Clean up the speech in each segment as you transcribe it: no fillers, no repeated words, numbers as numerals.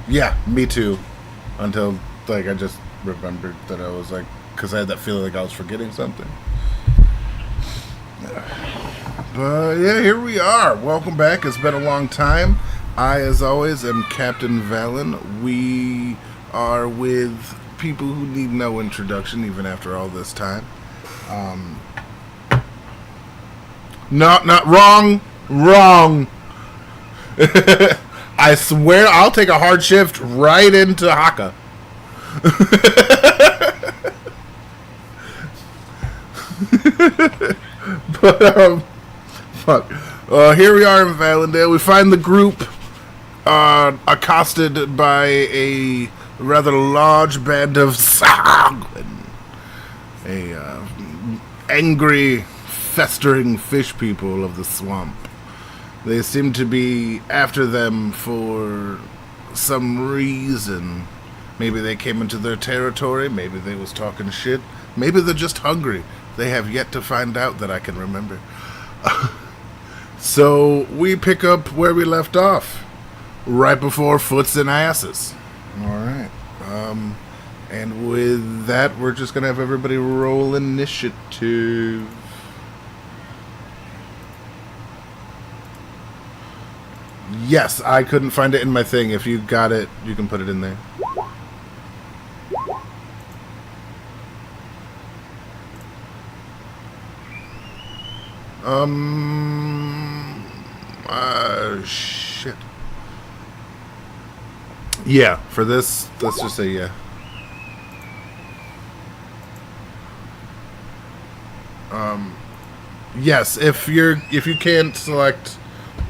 Yeah, me too. Until like I just remembered that I was like, because I had that feeling like I was forgetting something. But yeah, here we are. Welcome back. It's been a long time. I, as always, am Captain Valen. We are with people who need no introduction, even after all this time. Not wrong, wrong. I swear, I'll take a hard shift right into Haka. But fuck. Here we are in Valendale. We find the group accosted by a rather large band of Sagwin, a angry, festering fish people of the swamp. They seem to be after them for some reason. Maybe they came into their territory. Maybe they was talking shit. Maybe they're just hungry. They have yet to find out that I can remember. So we pick up where we left off, right before Foots and Asses. All right. And with that, we're just gonna have everybody roll initiative. Yes, I couldn't find it in my thing. If you got it, you can put it in there. Shit. Yeah, for this, let's just say yeah. Yes, if you can't select,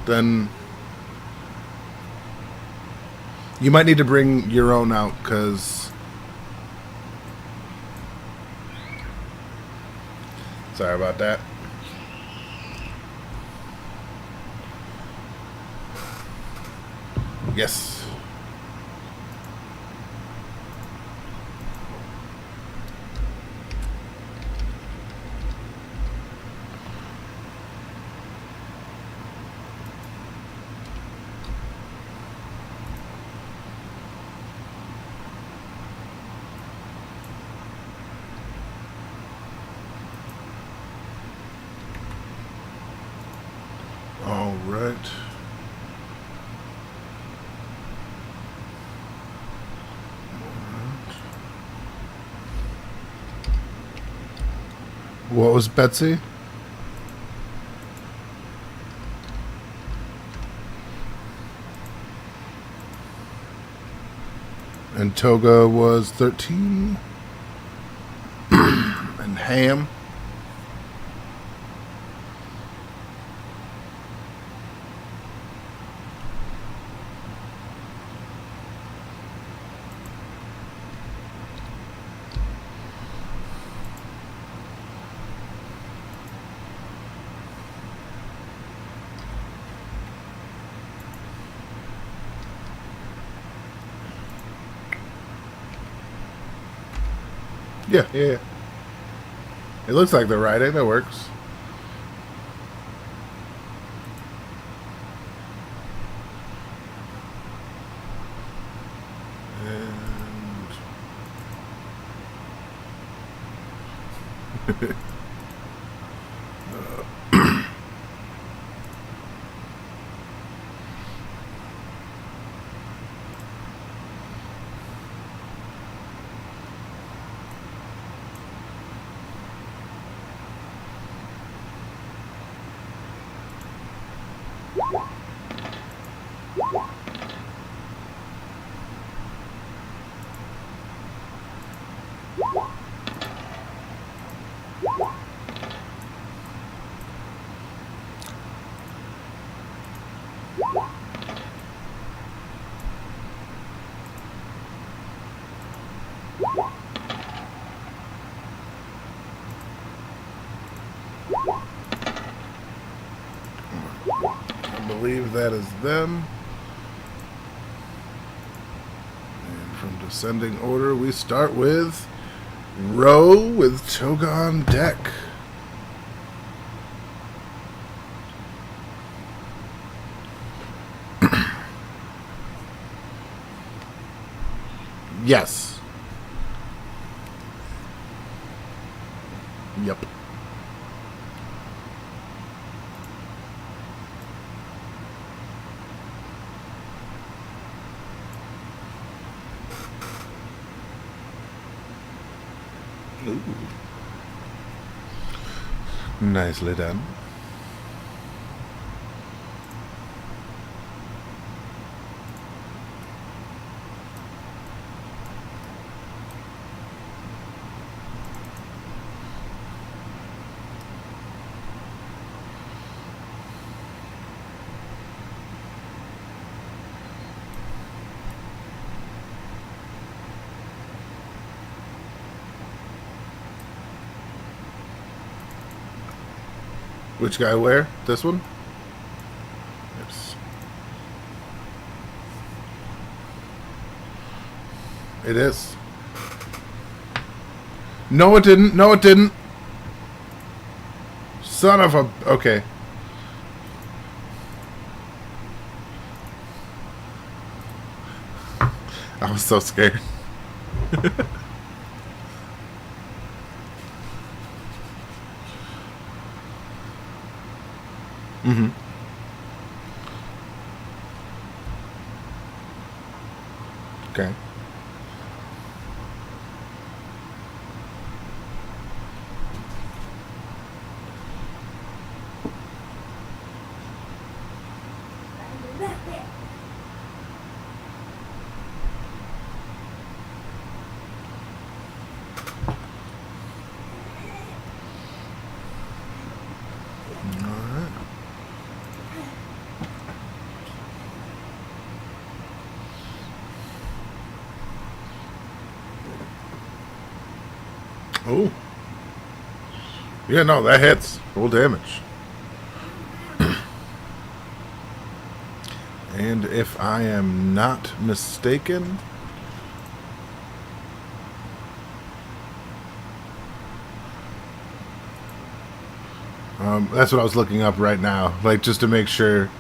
then you might need to bring your own out, because sorry about that. Yes. All right. What was Betsy? And Toga was 13. And Ham. Yeah. It looks like they're riding. That works. And I believe that is them. And from descending order, we start with Row with Toga on deck. Yes. Yep. Ooh. Nicely done. Which guy where? This one? Yes. It is. No, it didn't. No, it didn't. Son of a... Okay. I was so scared. Mm-hmm. Okay. Oh. Yeah, no, that hits. Full damage. And if I am not mistaken... that's what I was looking up right now. Like, just to make sure...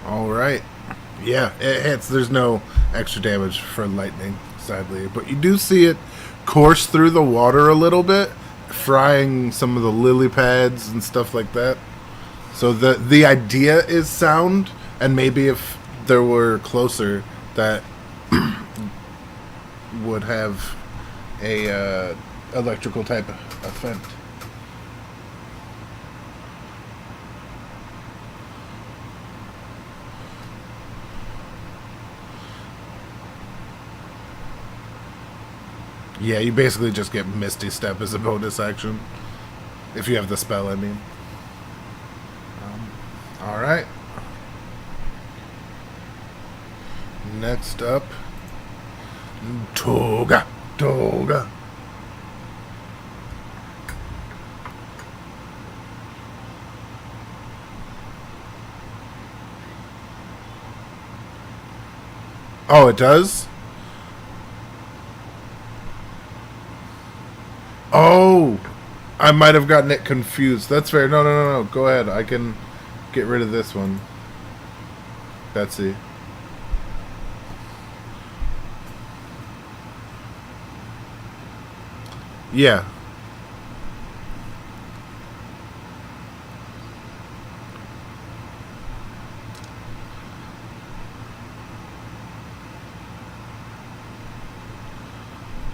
Alright. Yeah, it hits. There's no extra damage for lightning, sadly. But you do see it course through the water a little bit, frying some of the lily pads and stuff like that. So the idea is sound, and maybe if there were closer, that would have a electrical type effect. Yeah, you basically just get Misty Step as a bonus action. If you have the spell, I mean. Alright. Next up, Toga. Toga. Oh, it does? Oh! I might have gotten it confused. That's fair. No, no, no, no. Go ahead. I can get rid of this one. Betsy. Yeah.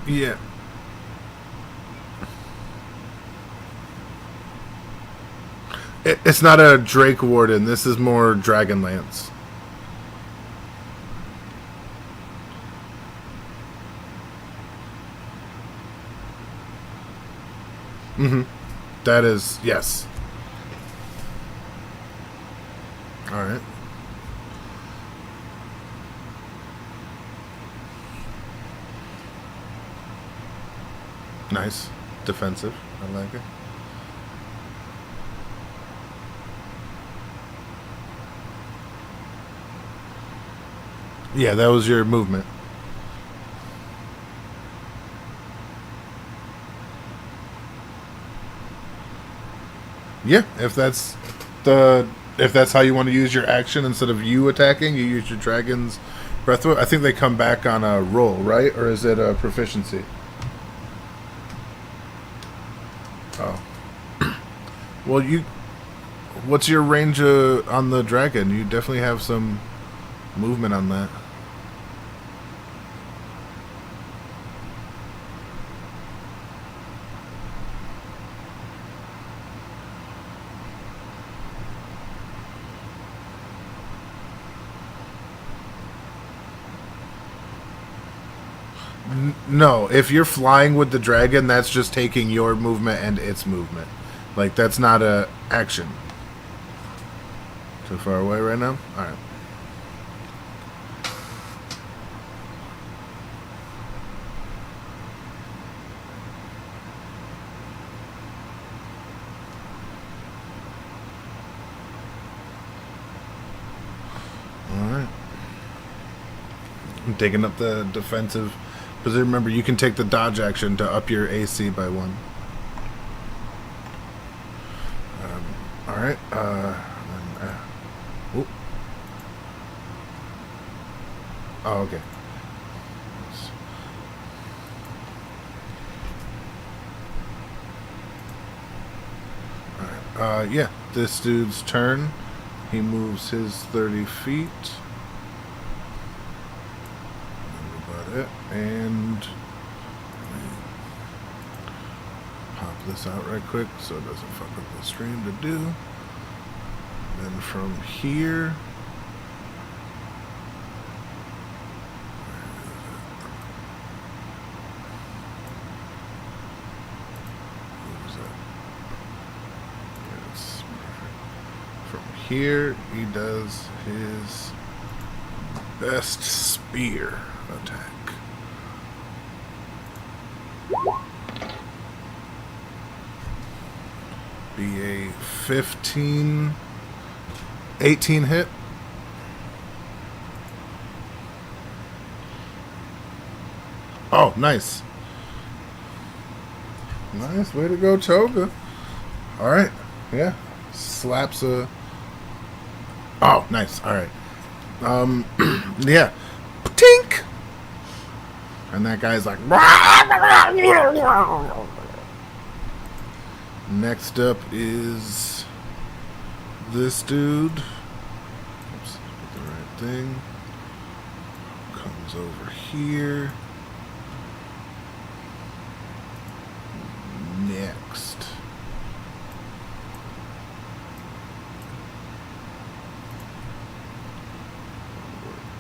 Yeah. It's not a Drake Warden. This is more Dragonlance. Mm-hmm. That is, yes. Alright. Nice. Defensive. I like it. Yeah, that was your movement. Yeah, if that's how you want to use your action instead of you attacking, you use your dragon's breath. I think they come back on a roll, right? Or is it a proficiency? Oh, well, what's your range on the dragon? You definitely have some movement on that. No, if you're flying with the dragon, that's just taking your movement and its movement. Like, that's not a action. Too far away right now? Alright. Alright. I'm taking up the defensive. Because remember, you can take the dodge action to up your AC by 1. Alright. Oh, okay. Alright. Yeah. This dude's turn. He moves his 30 feet. It, and pop this out right quick so it doesn't fuck up the stream to do. Then from here, from here he does his best spear attack. Be a 18 hit. Oh, nice. Nice, way to go, Toga. Alright, yeah. Slaps a... Oh, nice, alright. Yeah. Tink! And that guy's like... Next up is this dude. Oops, put the right thing. Comes over here. Next.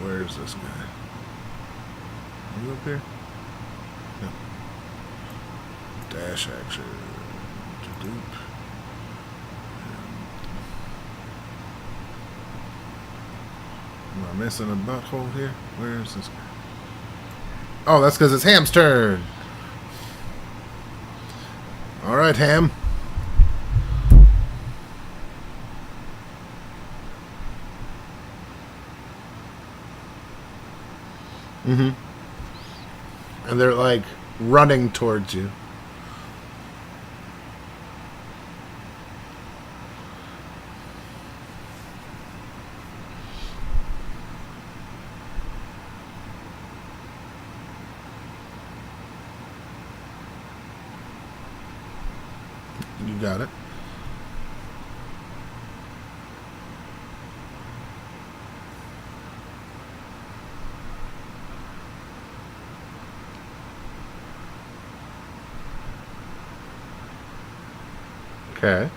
Where's this guy? Are you up here? No. Dash action. Am I missing a butthole here? Where is this guy? Oh, that's because it's Ham's turn. Alright, Ham. Mm-hmm. And they're like running towards you. You got it. Okay.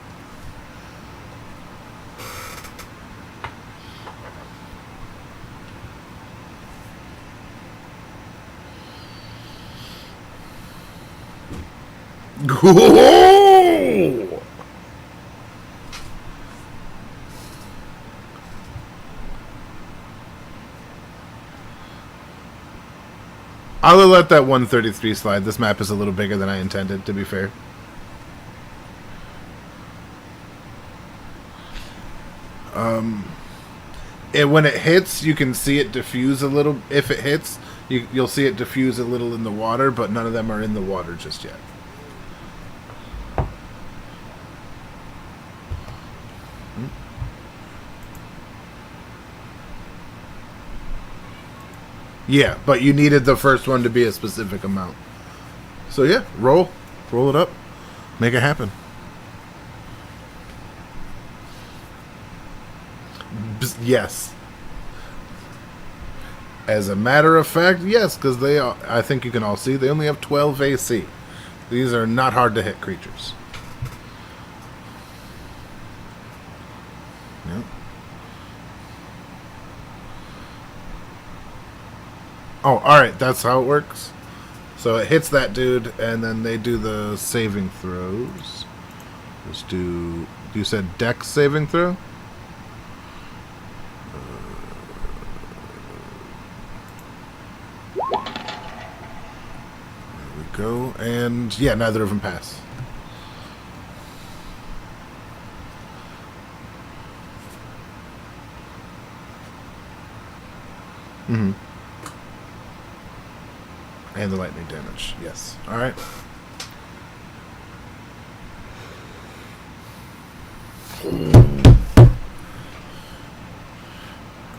Go! I'll let that 133 slide. This map is a little bigger than I intended, to be fair. And when it hits, you can see it diffuse a little. If it hits, you'll see it diffuse a little in the water, but none of them are in the water just yet. Yeah, but you needed the first one to be a specific amount. So yeah, roll it up, make it happen. Yes. As a matter of fact, yes, because I think you can all see, they only have 12 AC. These are not hard to hit creatures. Yep. Oh, alright, that's how it works. So it hits that dude, and then they do the saving throws. Just do... You said Dex saving throw? There we go. And, yeah, neither of them pass. Mm-hmm. And the lightning damage, yes. Alright.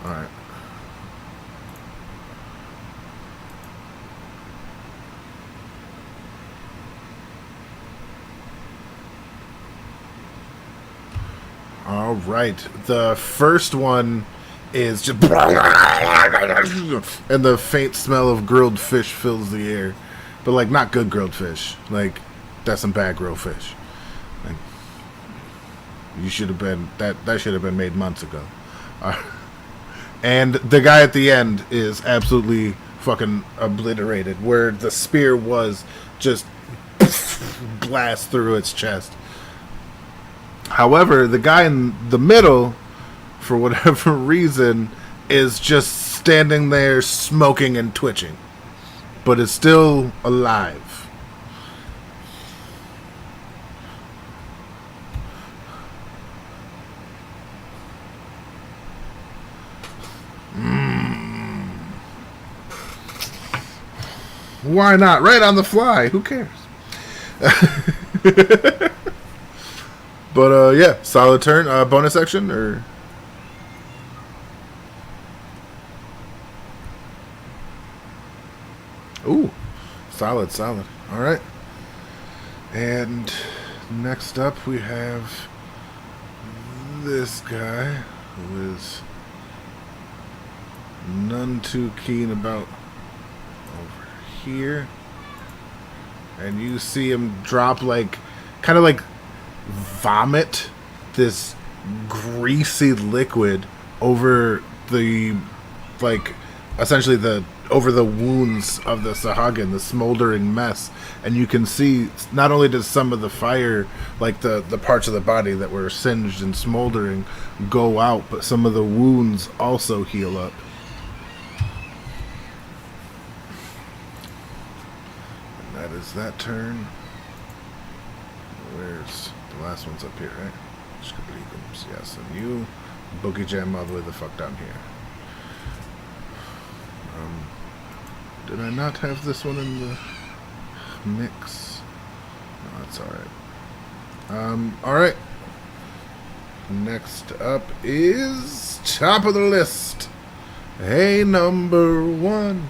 Alright. Alright. The first one is just and the faint smell of grilled fish fills the air, but like not good grilled fish. Like that's some bad grilled fish. Like, you should have been that should have been made months ago. And the guy at the end is absolutely fucking obliterated, where the spear was just blast through its chest. However, the guy in the middle, for whatever reason, is just standing there smoking and twitching, but is still alive. Why not? Right on the fly. Who cares? But yeah, solid turn. Bonus action or... Ooh, solid. All right. And next up we have this guy who is none too keen about over here. And you see him drop like, kind of like vomit this greasy liquid over the, like, essentially the over the wounds of the Sahagin, the smoldering mess. And you can see not only does some of the fire, like the parts of the body that were singed and smoldering, go out, but some of the wounds also heal up. And that is that turn. Where's the last one's up here, right? Yes, and you boogie jam all the way the fuck down here. Did I not have this one in the mix? No, that's alright. Alright. Next up is top of the list. Hey, number one.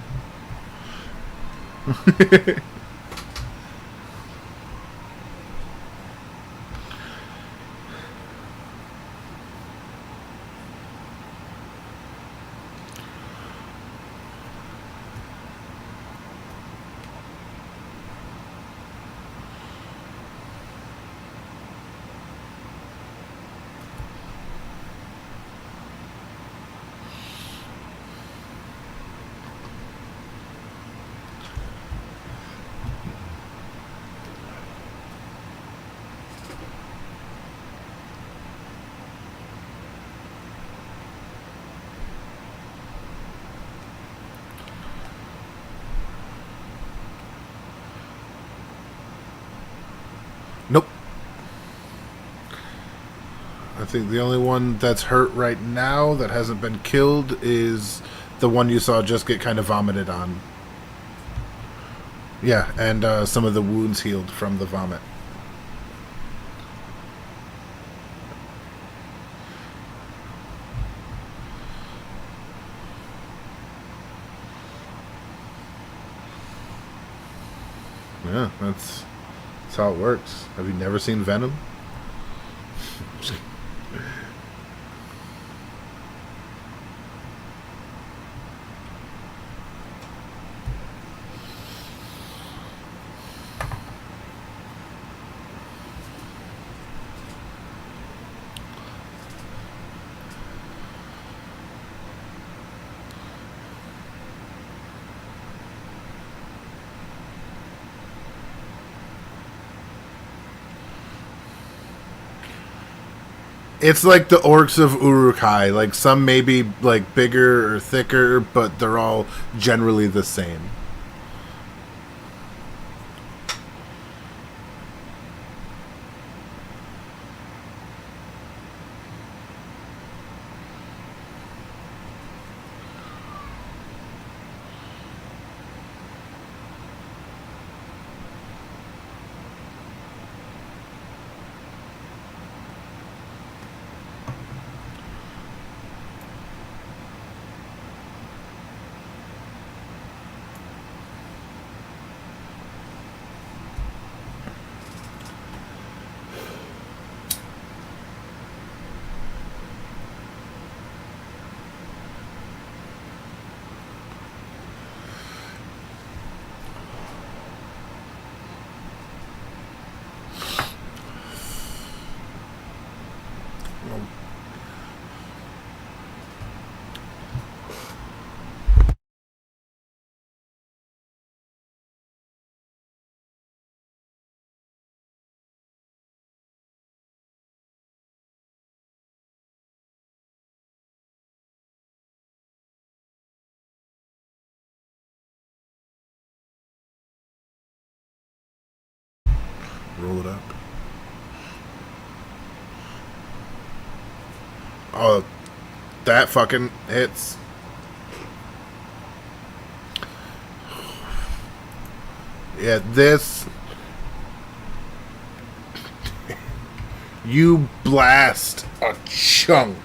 Nope. I think the only one that's hurt right now that hasn't been killed is the one you saw just get kind of vomited on. Yeah, and some of the wounds healed from the vomit. Yeah, that's how it works. Have you never seen Venom? It's like the orcs of Uruk-hai. Like some may be like bigger or thicker, but they're all generally the same. Roll it up. Oh, that fucking hits. Yeah, this. You blast a chunk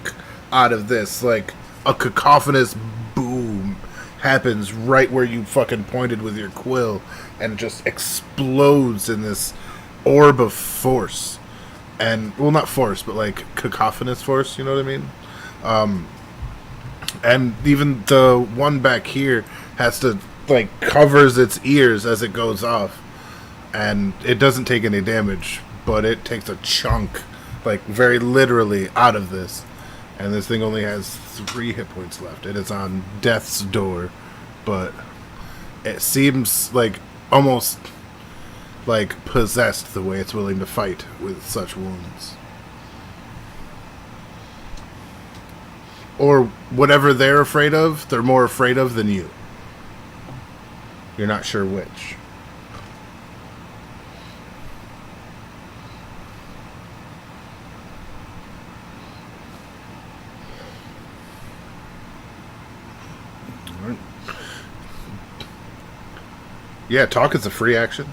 out of this. Like, a cacophonous boom happens right where you fucking pointed with your quill and just explodes in this orb of force. And, well, not force, but like cacophonous force, you know what I mean? And even the one back here has to, like, covers its ears as it goes off. And it doesn't take any damage, but it takes a chunk, like, very literally out of this. And this thing only has 3 hit points left. It is on death's door, but it seems like almost like possessed the way it's willing to fight with such wounds. Or whatever they're afraid of, they're more afraid of than you. You're not sure which. Alright. Yeah, talk is a free action.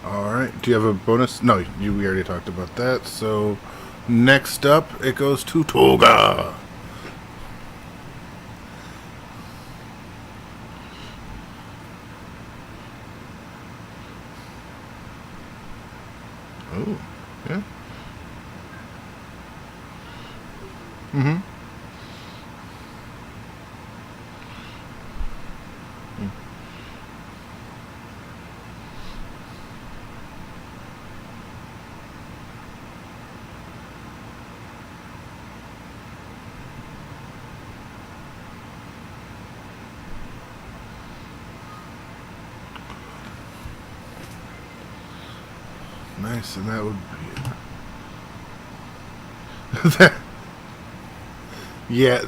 Alright, do you have a bonus? No, we already talked about that. So, next up, it goes to Toga. Oh, yeah. Mm-hmm. Nice, and that would be... yeah.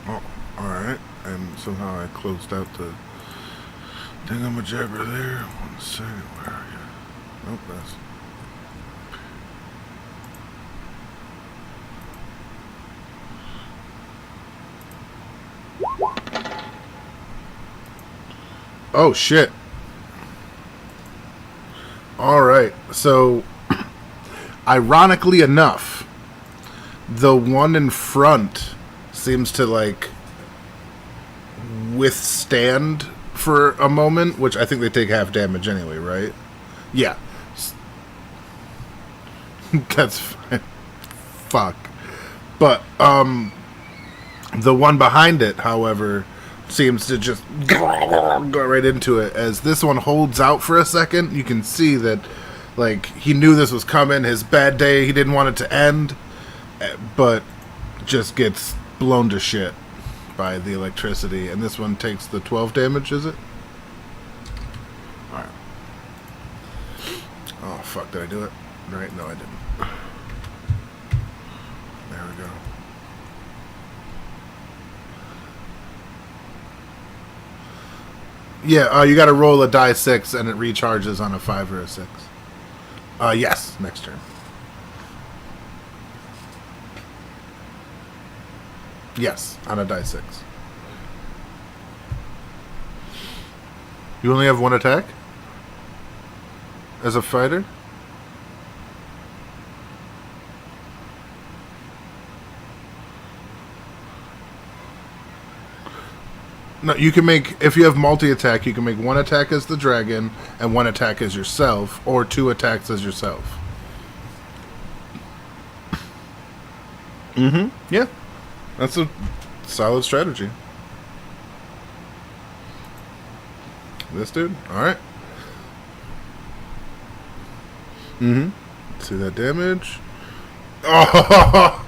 Oh, alright. And somehow I closed out the thingamajabber there. 1 second, where are you? Nope, that's... Oh, shit. Alright, so... ironically enough, the one in front seems to, like, withstand for a moment, which I think they take half damage anyway, right? Yeah. That's fine. Fuck. But, the one behind it, however, seems to just go right into it. As this one holds out for a second, you can see that, like, he knew this was coming. His bad day, he didn't want it to end, but just gets blown to shit by the electricity. And this one takes the 12 damage, is it? Alright. Oh, fuck, did I do it? Right? No, I didn't. There we go. Yeah, you gotta roll a die 6 and it recharges on a 5 or a 6. Yes, next turn. Yes, on a die 6. You only have 1 attack? As a fighter? No, you can make, if you have multi-attack, you can make 1 attack as the dragon and 1 attack as yourself, or 2 attacks as yourself. Mm-hmm. Yeah. That's a solid strategy. This dude? Alright. Mm-hmm. See that damage? Oh!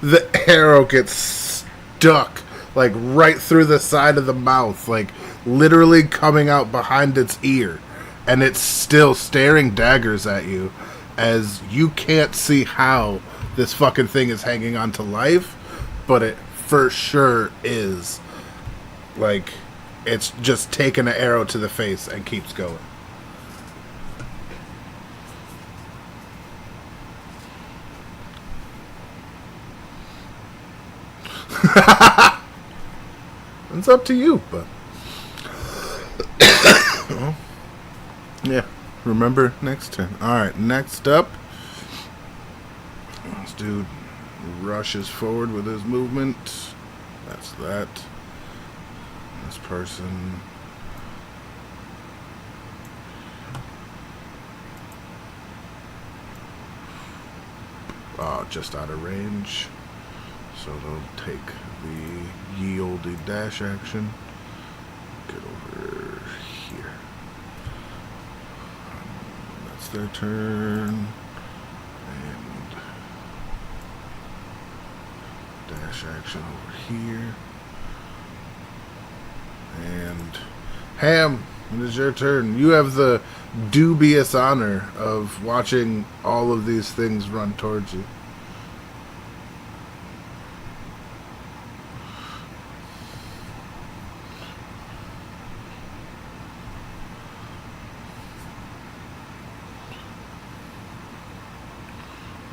The arrow gets stuck, like, right through the side of the mouth, like, literally coming out behind its ear. And it's still staring daggers at you, as you can't see how this fucking thing is hanging on to life, but it for sure is. Like, it's just taking an arrow to the face and keeps going. It's up to you, but well, yeah. Remember next turn. Alright, next up, this dude rushes forward with his movement. That's that. This person, just out of range, so they'll take the ye olde dash action. Get over here. That's their turn. And dash action over here. And Ham, it is your turn. You have the dubious honor of watching all of these things run towards you.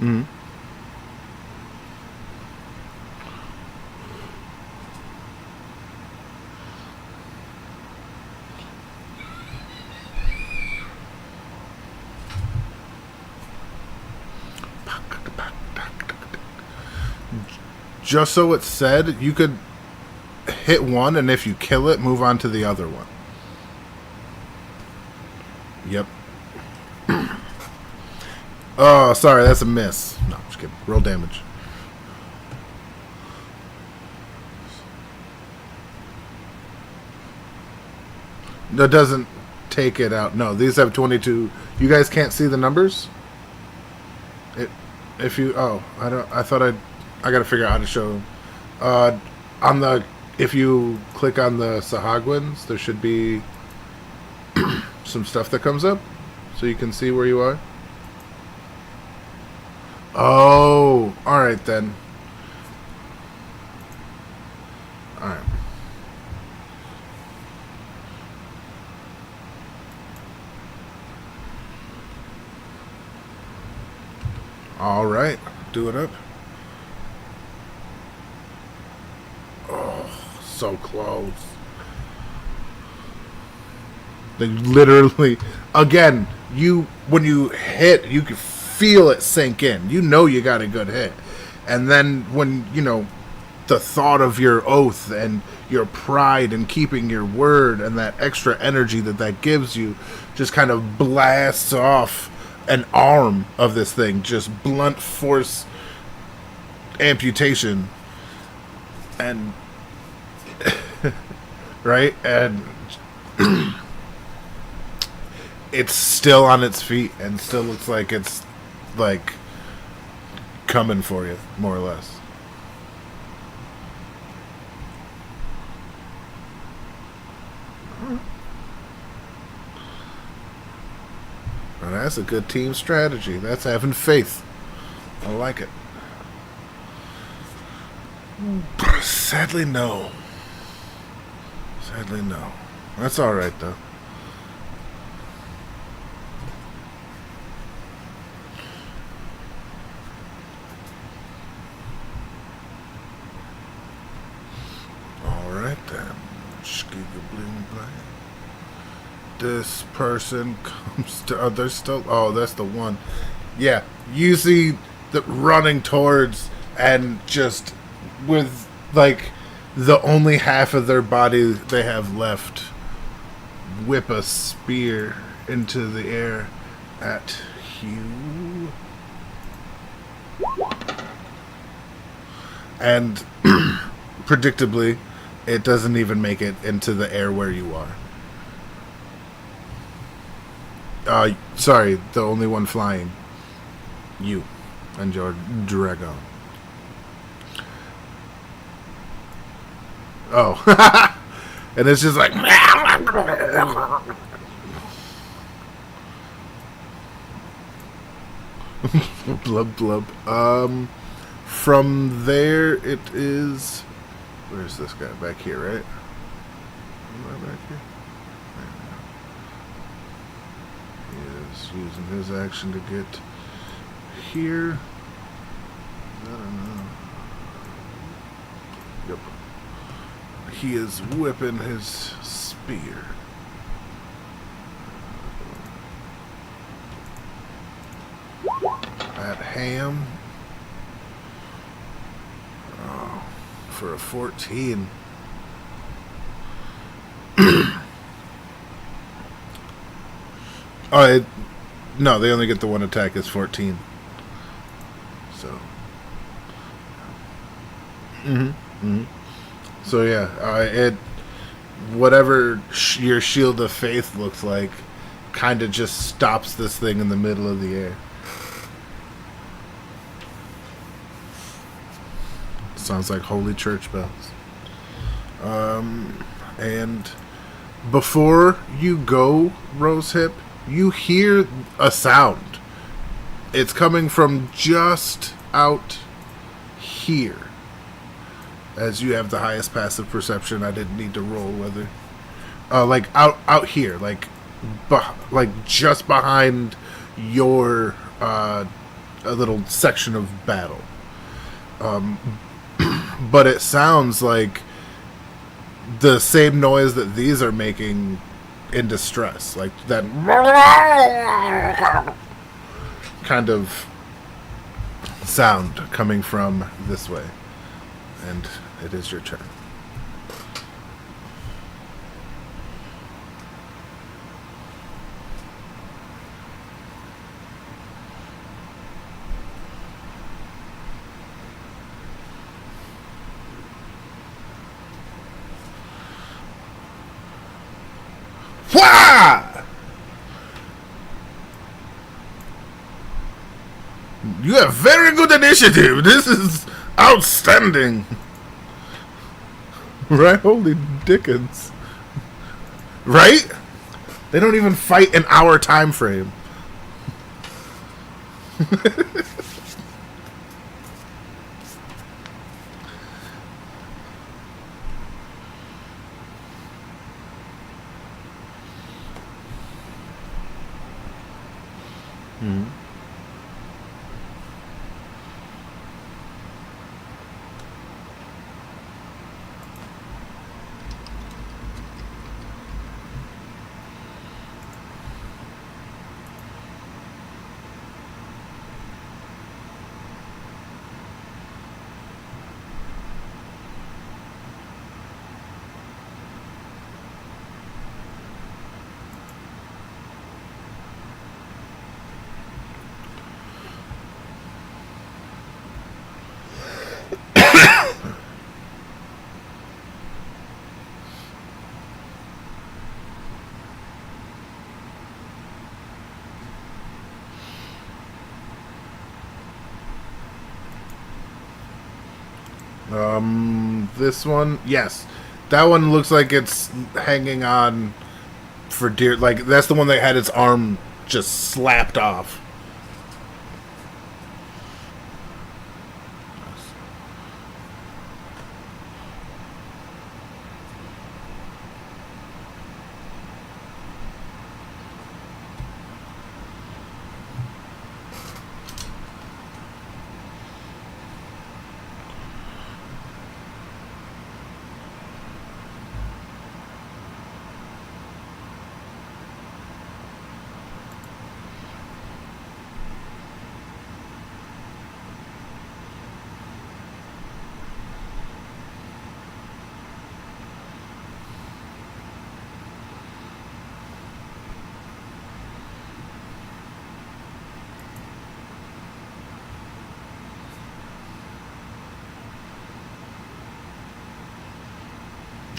Mm-hmm. Just so it's said, you could hit one, and if you kill it, move on to the other one. Yep. Oh, sorry, that's a miss. No, I'm just kidding. Roll damage. That doesn't take it out. No, these have 22. You guys can't see the numbers? If you... Oh, I thought I gotta figure out how to show them. On the If you click on the Sahagwins, there should be some stuff that comes up so you can see where you are. Oh, alright then. Alright. Alright, do it up. Oh, so close. They literally, again, when you hit, you can feel it sink in. You know you got a good hit. And then when, the thought of your oath and your pride in keeping your word and that extra energy that gives you just kind of blasts off an arm of this thing, just blunt force amputation. And right? And it's still on its feet and still looks like it's like coming for you, more or less. Now that's a good team strategy. That's having faith. I like it. Sadly, no. Sadly, no. That's alright, though. Alright, then. Bling bling. This person comes to... Oh, there's still... Oh, that's the one. Yeah, you see the running towards and just with, like, the only half of their body they have left, whip a spear into the air at you. And predictably, it doesn't even make it into the air where you are. Sorry, the only one flying. You and your dragon. Oh. And it's just like... blub blub. From there it is... Where's this guy? Back here, right? Am I back here? He is using his action to get here. I don't know. Yep. He is whipping his spear. At Ham. Oh, for a 14. No, they only get the one attack. It's 14. So. So yeah, whatever your shield of faith looks like, kind of just stops this thing in the middle of the air. Sounds like holy church bells. And before you go, Rosehip, you hear a sound. It's coming from just out here. As you have the highest passive perception, I didn't need to roll whether... like out here, like just behind your a little section of battle. But it sounds like the same noise that these are making in distress, like that kind of sound coming from this way. And it is your turn. Wah! You have very good initiative. This is outstanding. Right? Holy dickens. Right? They don't even fight in our time frame. This one, yes, that one looks like it's hanging on for dear. Like that's the one that had its arm just slapped off.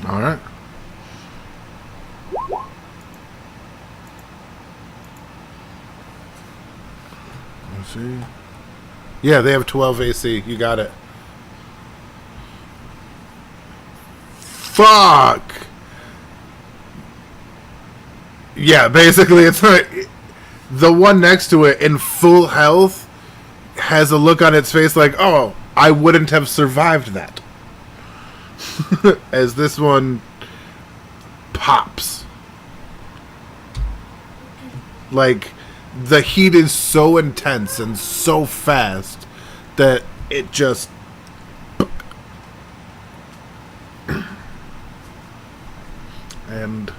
All right. Let's see. Yeah, they have 12 AC. You got it. Fuck. Yeah, basically, it's like the one next to it in full health has a look on its face like, oh, I wouldn't have survived that. As this one pops. Like, the heat is so intense and so fast that it just... And...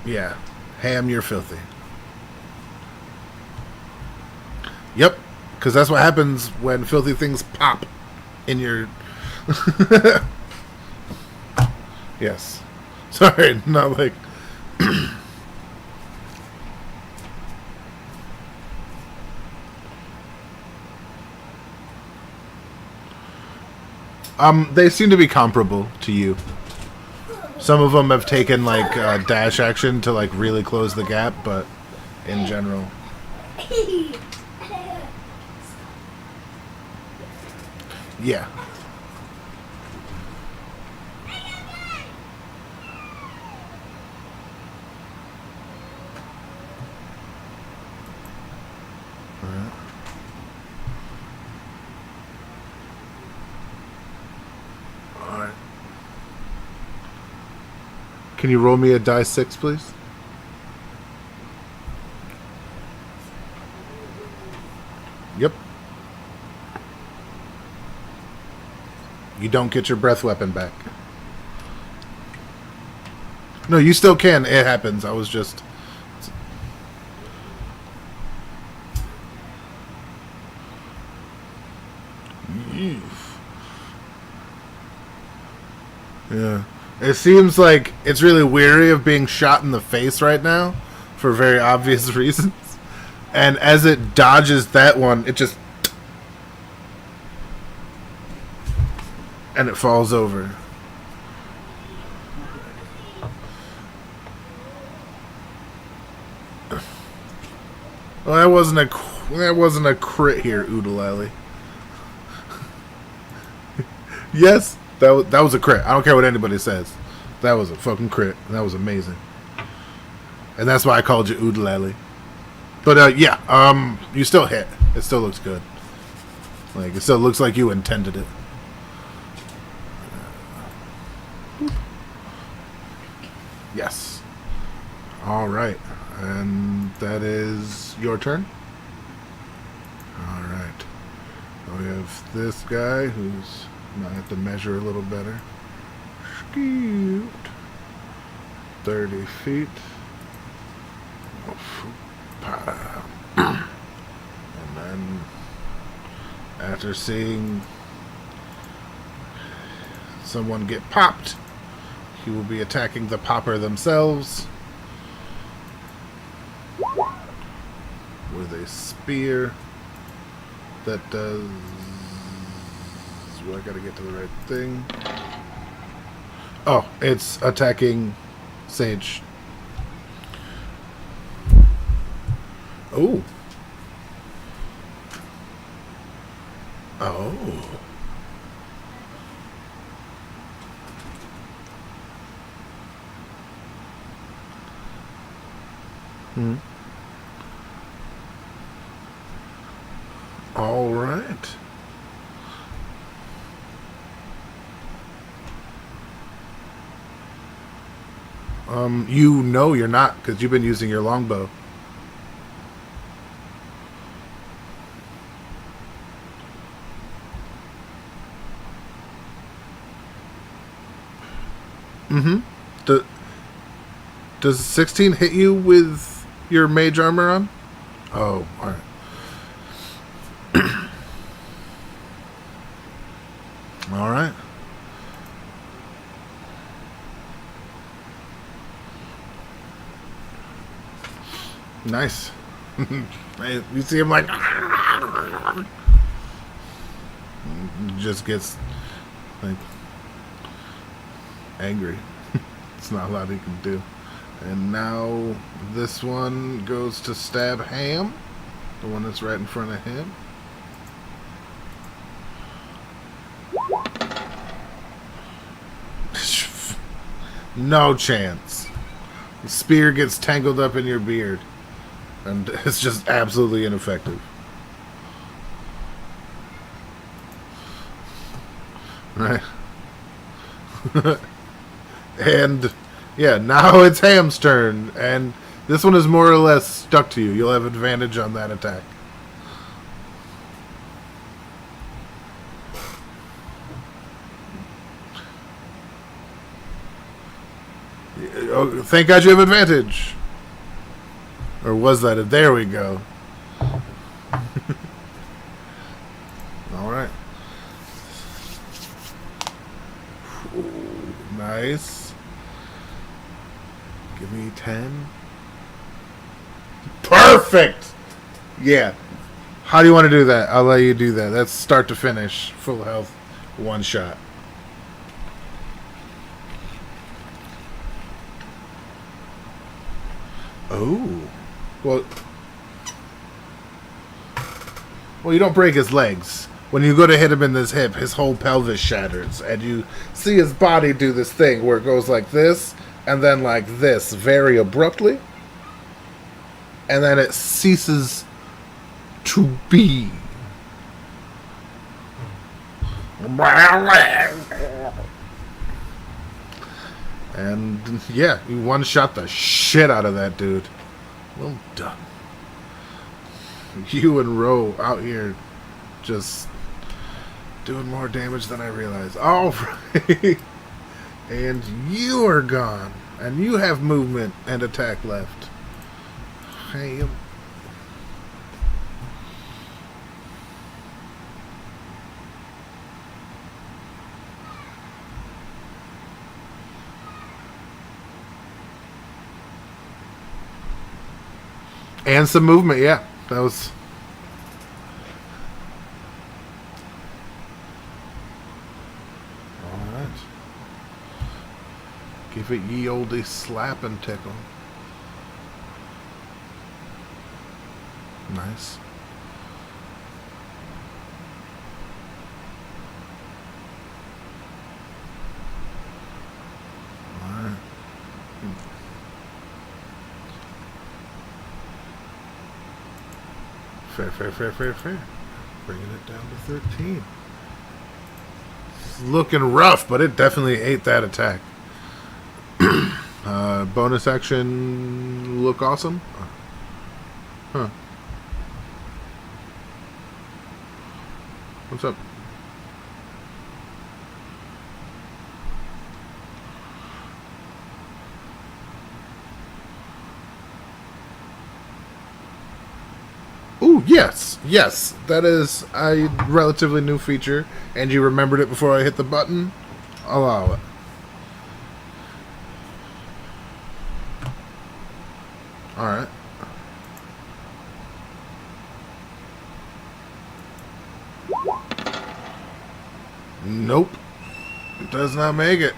yeah. Ham, you're filthy. Yep. Because that's what happens when filthy things pop in your... Yes. Sorry, not like... They seem to be comparable to you. Some of them have taken, like, dash action to, like, really close the gap, but in general... Yeah. Alright. Can you roll me a die 6, please? Yep. You don't get your breath weapon back. No, you still can. It happens. I was just... Yeah. It seems like it's really weary of being shot in the face right now for very obvious reasons. And as it dodges that one, it just... and it falls over. Well, that wasn't a crit here, Oodalally. Yes, That was a crit. I don't care what anybody says. That was a fucking crit. That was amazing. And that's why I called you Oodalali. But yeah, you still hit. It still looks good. Like, it still looks like you intended it. Yes. Alright. And that is your turn? Alright. We have this guy who's might have to measure a little better. Scoot. 30 feet. And then after seeing someone get popped, he will be attacking the popper themselves with a spear that does... Well, I gotta get to the right thing. Oh, it's attacking Sage. Oh. Oh. Hmm. All right. You know you're not, because you've been using your longbow. Mm-hmm. Does 16 hit you with your mage armor on? Oh, alright. Alright. Nice. You see him like... just gets like angry. It's not a lot he can do. And now this one goes to stab Ham, the one that's right in front of him. No chance. The spear gets tangled up in your beard, and it's just absolutely ineffective. Right. And yeah, now it's Ham's turn, and this one is more or less stuck to you. You'll have advantage on that attack. Oh, thank God you have advantage. Or was that it? There we go. Alright. Nice. Give me 10. Perfect! Yeah. How do you want to do that? I'll let you do that. That's start to finish. Full health. One shot. Oh. Well, you don't break his legs. When you go to hit him in his hip, his whole pelvis shatters. And you see his body do this thing where it goes like this, and then like this, very abruptly. And then it ceases to be. And yeah, you one-shot the shit out of that dude. Well done. You and Ro out here just doing more damage than I realized. Alright. And you are gone. And you have movement and attack left. Hey. And some movement, yeah. That was... Alright. Give it ye olde slap and tickle. Nice. Fair, fair, fair, fair, fair. Bringing it down to 13. It's looking rough, but it definitely ate that attack. Bonus action, look awesome. Huh. What's up? Ooh, yes, yes. That is a relatively new feature, and you remembered it before I hit the button. Allow it. Alright. Nope. It does not make it.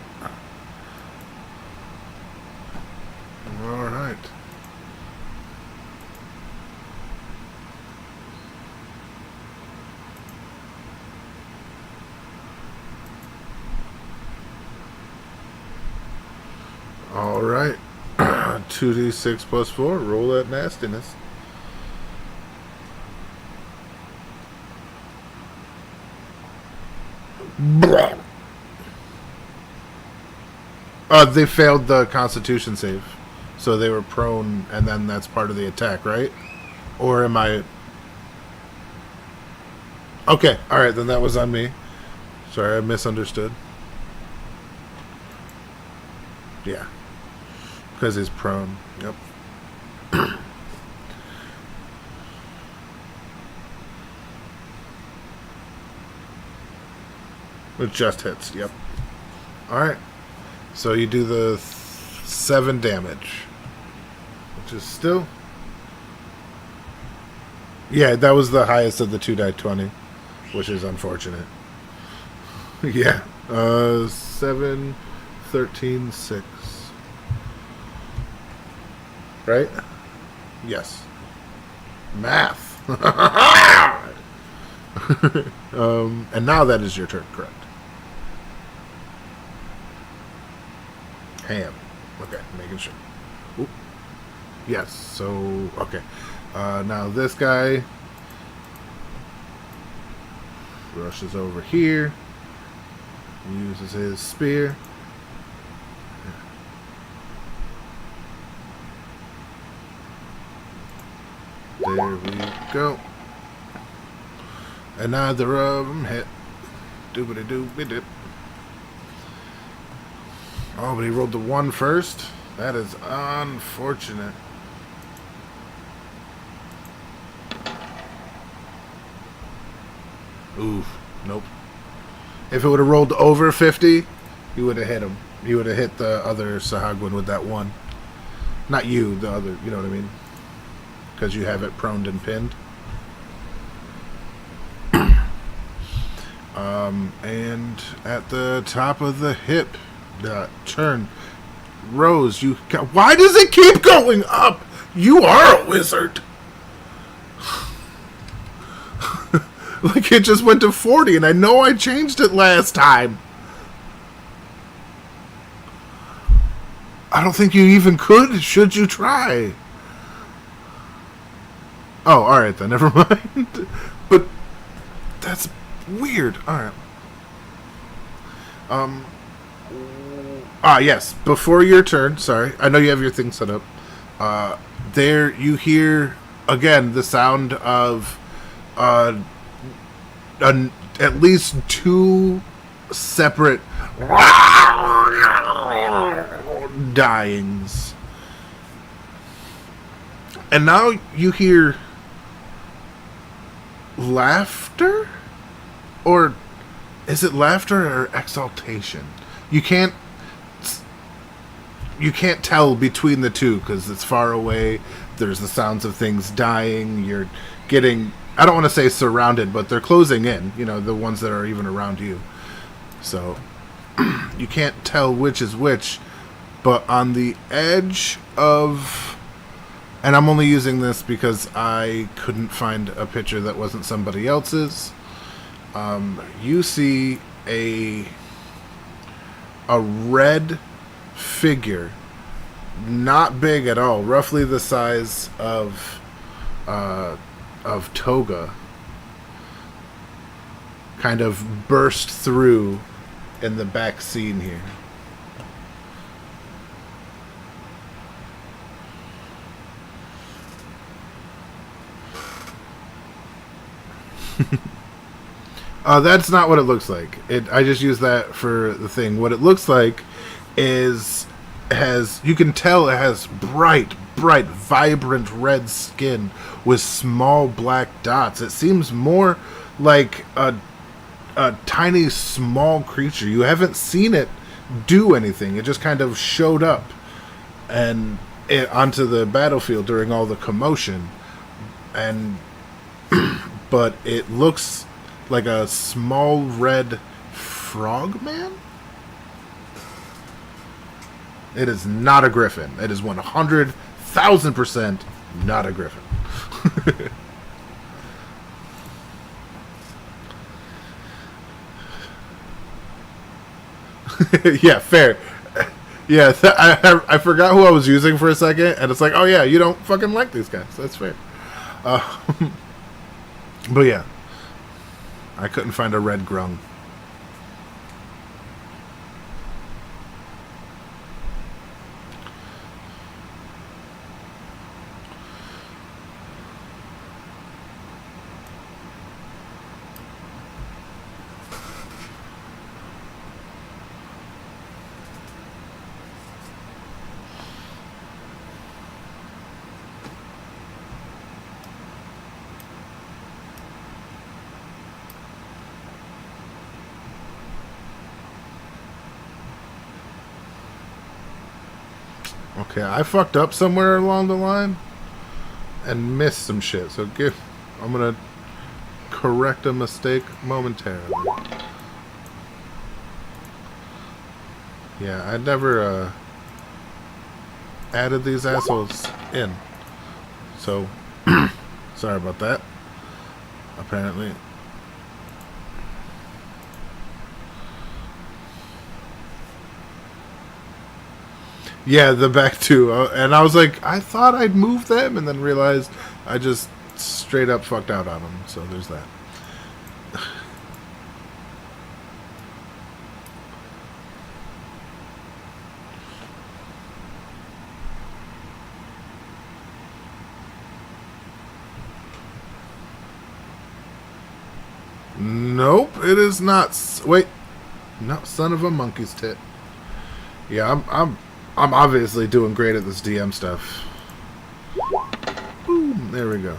Alright. Alright. 2d6 plus 4. Roll that nastiness. They failed the Constitution save. So they were prone, and then that's part of the attack, right? Or am I... Okay, alright, then that was on me. Sorry, I misunderstood. Yeah. Because he's prone. Yep. It just hits. Yep. Alright. So you do the 7 damage. Which is still... Yeah, that was the highest of the 2d20. Which is unfortunate. Yeah. 7, 13, 6. Right? Yes. Math. And now that is your turn, correct? Ham. Okay, making sure. Oop. Yes, so, okay. Now this guy rushes over here. Uses his spear. There we go. And neither of them hit. Doobity-doobity-dip. Oh, but he rolled the 1 first? That is unfortunate. Oof. Nope. If it would have rolled over 50, you would have hit him. You would have hit the other Sahagwin with that 1. Not you, the other, you know what I mean? Because you have it proned and pinned. And at the top of the hip, turn. Rose, you... Why does it keep going up? You are a wizard. Like it just went to 40, and I know I changed it last time. I don't think you even could, should you try. Oh, alright then, never mind. But that's weird. Alright. Yes, before your turn, sorry. I know you have your thing set up. There you hear, again, the sound of at least 2 separate dyings. And now you hear laughter? Or is it laughter or exaltation? You can't tell between the two because it's far away. There's the sounds of things dying. You're getting, I don't want to say surrounded, but they're closing in, you know, the ones that are even around you. So you can't tell which is which, but on the edge of, and I'm only using this because I couldn't find a picture that wasn't somebody else's. You see a red figure, not big at all, roughly the size of of Toga kind of burst through in the back scene here. That's not what it looks like. I just use that for the thing. What it looks like is you can tell it has bright, vibrant red skin with small black dots. It seems more like a tiny, small creature. You haven't seen it do anything. It just kind of showed up and onto the battlefield during all the commotion, and but it looks like a small red frog man. It is not a griffin. It is 100,000% not a griffin. Yeah, fair. Yeah, I forgot who I was using for a second, and it's like, oh yeah, you don't fucking like these guys. That's fair. But yeah, I couldn't find a red grung. Okay, I fucked up somewhere along the line and missed some shit. So I'm gonna correct a mistake momentarily. Yeah, I never added these assholes in. So sorry about that. Apparently. Yeah, the back two. And I was like, I thought I'd move them, and then realized I just straight up fucked out on them. So there's that. Nope, it is not. Wait, no, son of a monkey's tit. Yeah, I'm obviously doing great at this DM stuff. Boom, there we go.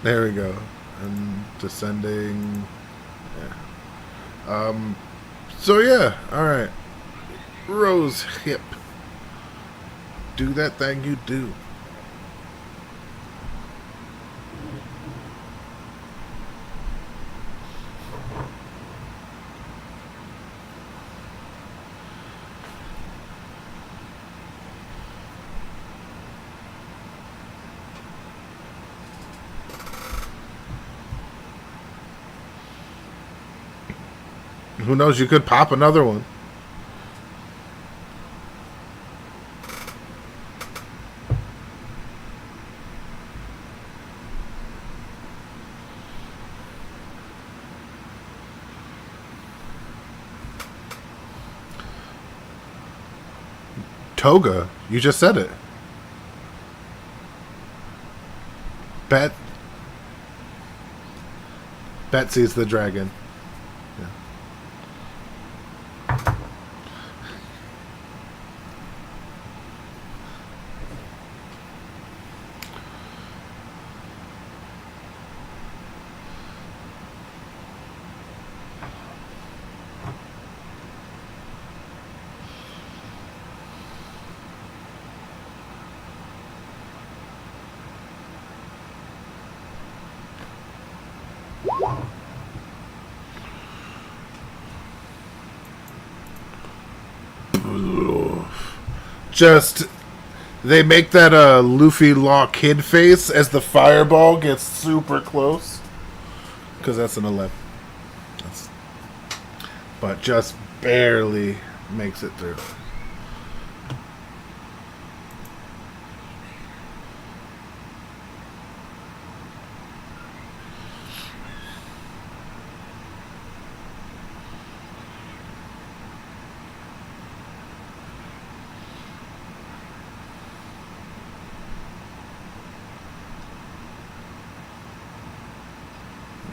There we go. And descending. Yeah. So yeah, all right. Rose hip. Do that thing you do. Who knows? You could pop another one. Toga? You just said it. Betsy's the dragon. Yeah. Just they make that Luffy Law Kid face as the fireball gets super close, because that's an 11. But just barely makes it through.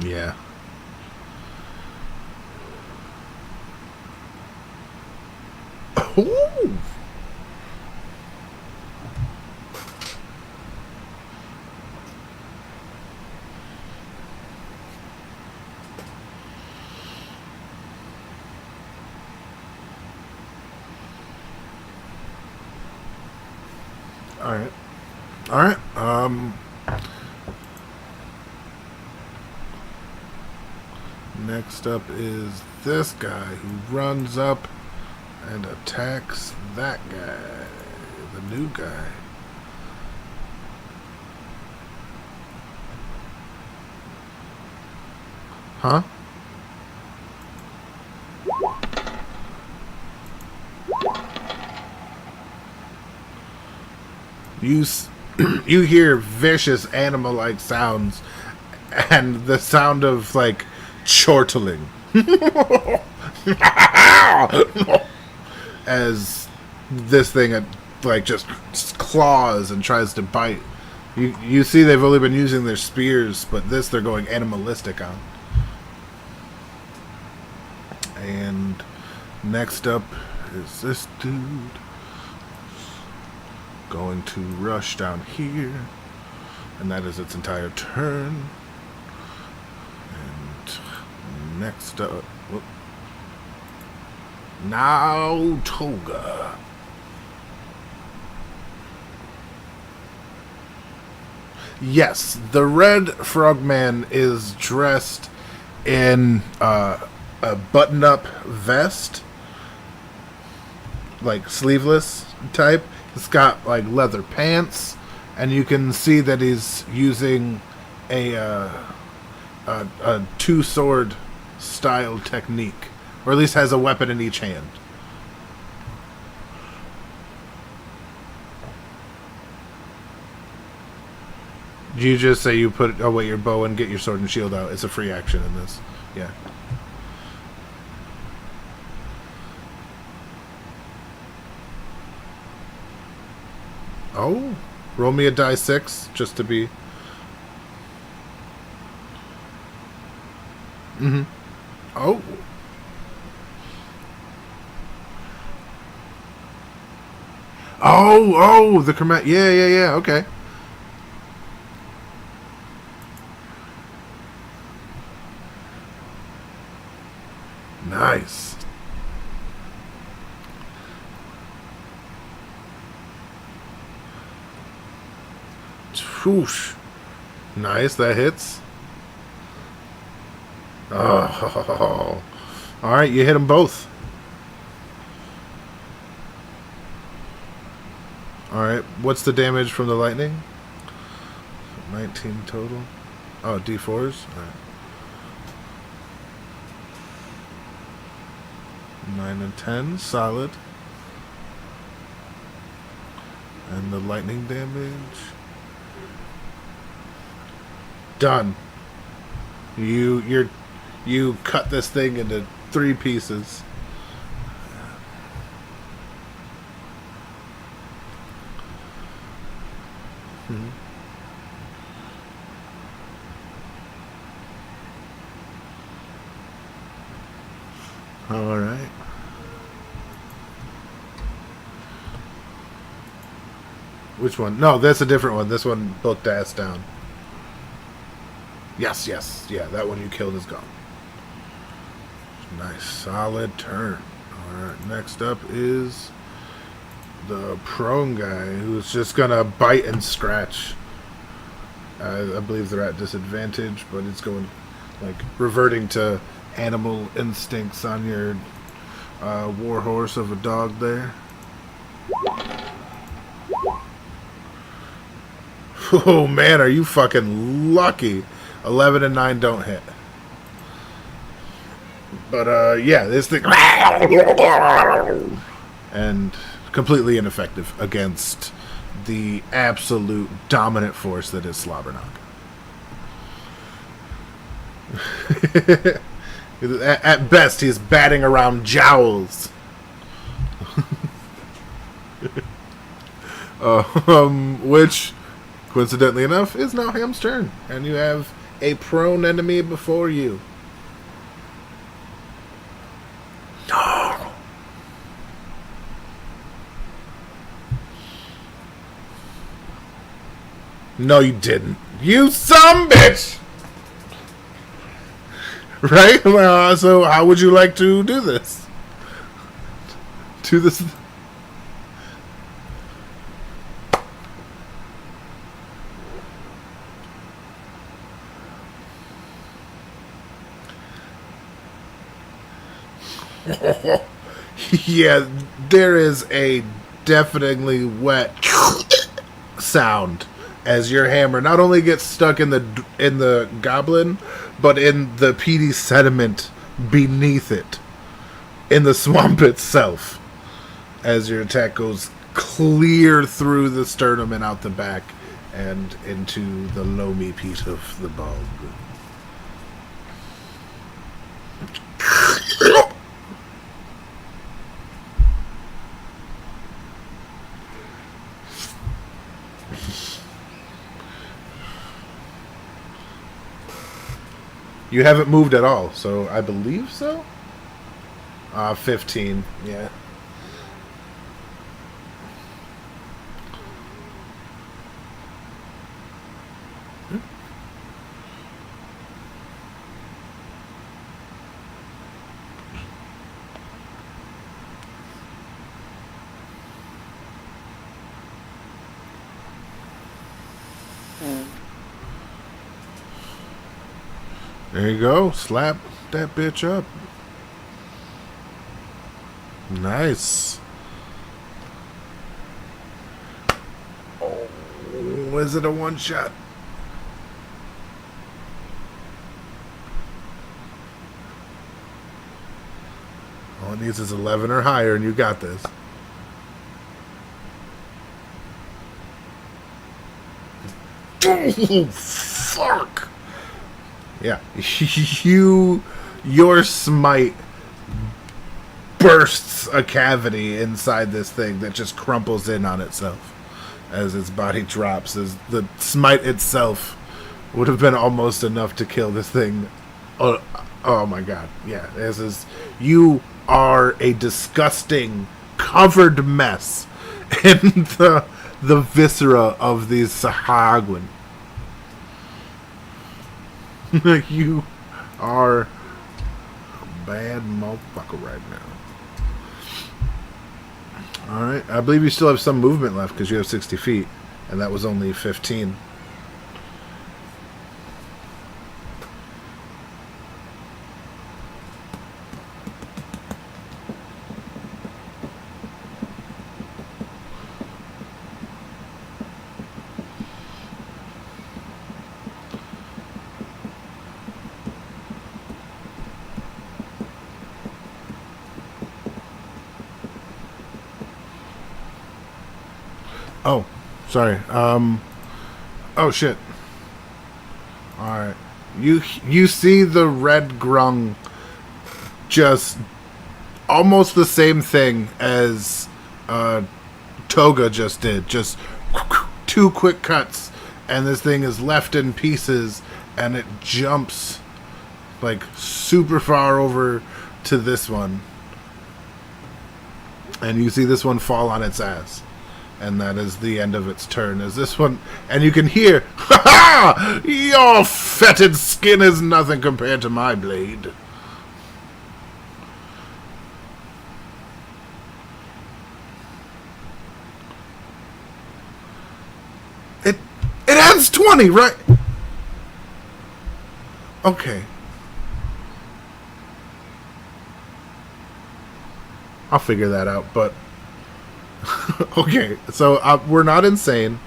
Yeah. Ooh. All right. All right. Next up is this guy who runs up and attacks that guy, the new guy. Huh? You you hear vicious animal-like sounds and the sound of like chortling as this thing like just claws and tries to bite. You see they've only been using their spears, but this they're going animalistic on. And next up is this dude going to rush down here, and that is its entire turn. And next up, whoop. Now Toga. Yes, the red frogman is dressed in a button-up vest, like sleeveless type. It's got like leather pants, and you can see that he's using a two-sword style technique, or at least has a weapon in each hand. You just say you put away your bow and get your sword and shield out. It's a free action in this. Yeah. Oh, roll me a die 6 just to be. Mm-hmm. Oh. Oh, the command. Yeah. Okay. Nice. Whoosh. Nice, that hits. Oh. Alright, you hit them both. Alright, what's the damage from the lightning? 19 total. Oh, D4s? Alright. 9 and 10, solid. And the lightning damage. Done. You cut this thing into 3 pieces. All right. Which one? No, that's a different one. This one looked ass down. Yes. Yeah, that one you killed is gone. Nice, solid turn. Alright, next up is the prone guy who's just gonna bite and scratch. I believe they're at disadvantage, but it's going, like, reverting to animal instincts on your warhorse of a dog there. Oh man, are you fucking lucky. 11 and 9 don't hit. But yeah, this thing and completely ineffective against the absolute dominant force that is Slobberknock. At best, he's batting around jowls. Which, coincidentally enough, is now Ham's turn. And you have a prone enemy before you. No. No, you didn't. You some bitch! Right? Well, so how would you like to do this? To this... Yeah, there is a definitely wet sound as your hammer not only gets stuck in the goblin, but in the peaty sediment beneath it, in the swamp itself, as your attack goes clear through the sternum and out the back and into the loamy peat of the bog. You haven't moved at all, so I believe so? 15, yeah. There you go. Slap that bitch up. Nice. Oh, is it a one shot? All it needs is 11 or higher, and you got this. Oh, fuck. Yeah, your smite bursts a cavity inside this thing that just crumples in on itself as its body drops. As the smite itself would have been almost enough to kill this thing. Oh my god! Yeah, you are a disgusting, covered mess in the viscera of these Sahagwin. You are a bad motherfucker right now. Alright, I believe you still have some movement left because you have 60 feet, and that was only 15. Oh, sorry. Oh shit. Alright. You see the red grung just almost the same thing as Toga just did. Just 2 quick cuts, and this thing is left in pieces, and it jumps like super far over to this one. And you see this one fall on its ass. And that is the end of its turn. Is this one, and you can hear, "Ha ha! Your fetid skin is nothing compared to my blade." It adds 20, right? Okay. I'll figure that out, but okay, so we're not insane.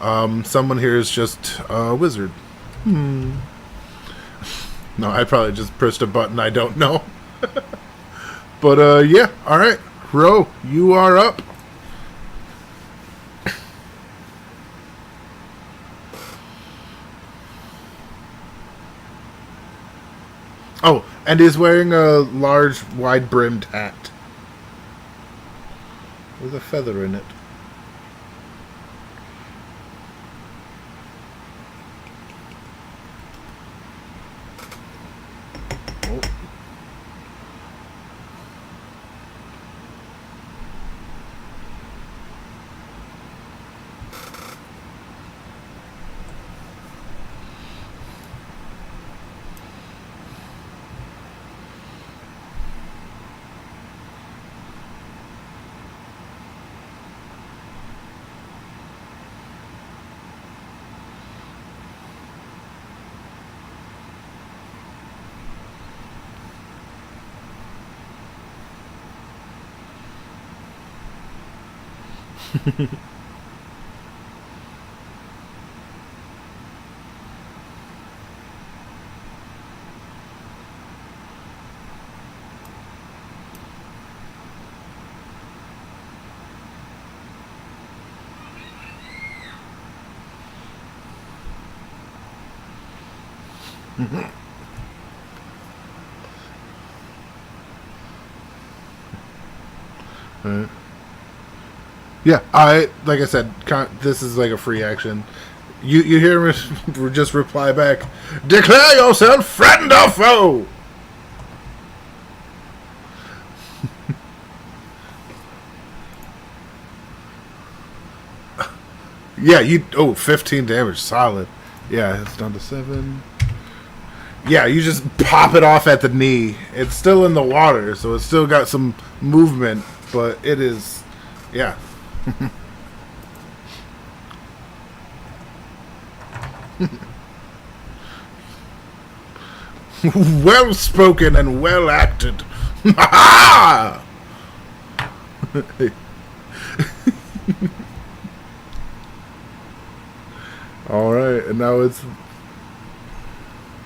Someone here is just a wizard. No, I probably just pressed a button I don't know. But, yeah, alright. Ro, you are up. Oh, and he's wearing a large, wide-brimmed hat with a feather in it. Alright. Yeah, like I said, this is like a free action. You hear me just reply back, declare yourself friend or foe! Yeah, 15 damage, solid. Yeah, it's down to 7. Yeah, you just pop it off at the knee. It's still in the water, so it's still got some movement, but it is, yeah. Well spoken and well acted. Ha All right, and now it's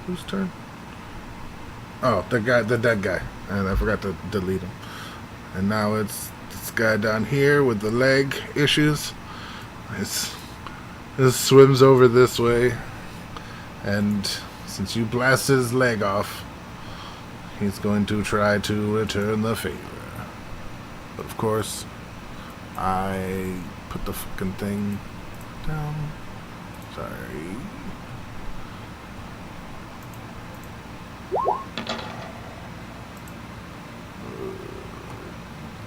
whose turn? Oh, the dead guy, and I forgot to delete him. And now it's this guy down here with the leg issues. This swims over this way, and since you blasted his leg off, he's going to try to return the favor. But of course, I put the fucking thing down. Sorry. Uh,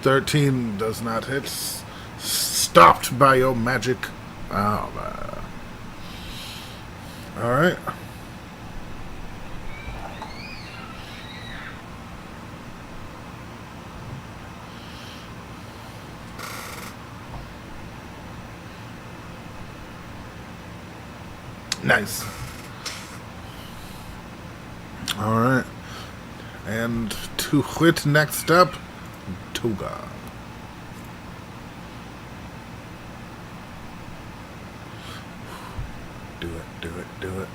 13 does not hit. Stopped by your magic. Alright. Nice. Alright. And to hit next up, Toga. Do it.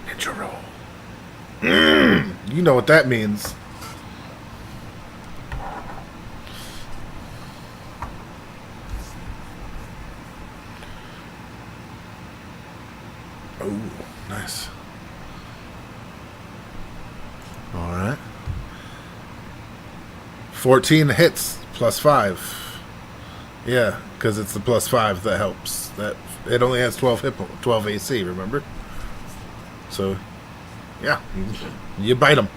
Ninja roll. You know what that means. Oh, nice. Alright. 14 hits, +5. Yeah, because it's the +5 that helps. That it only has 12 AC, remember? So, yeah, you bite them.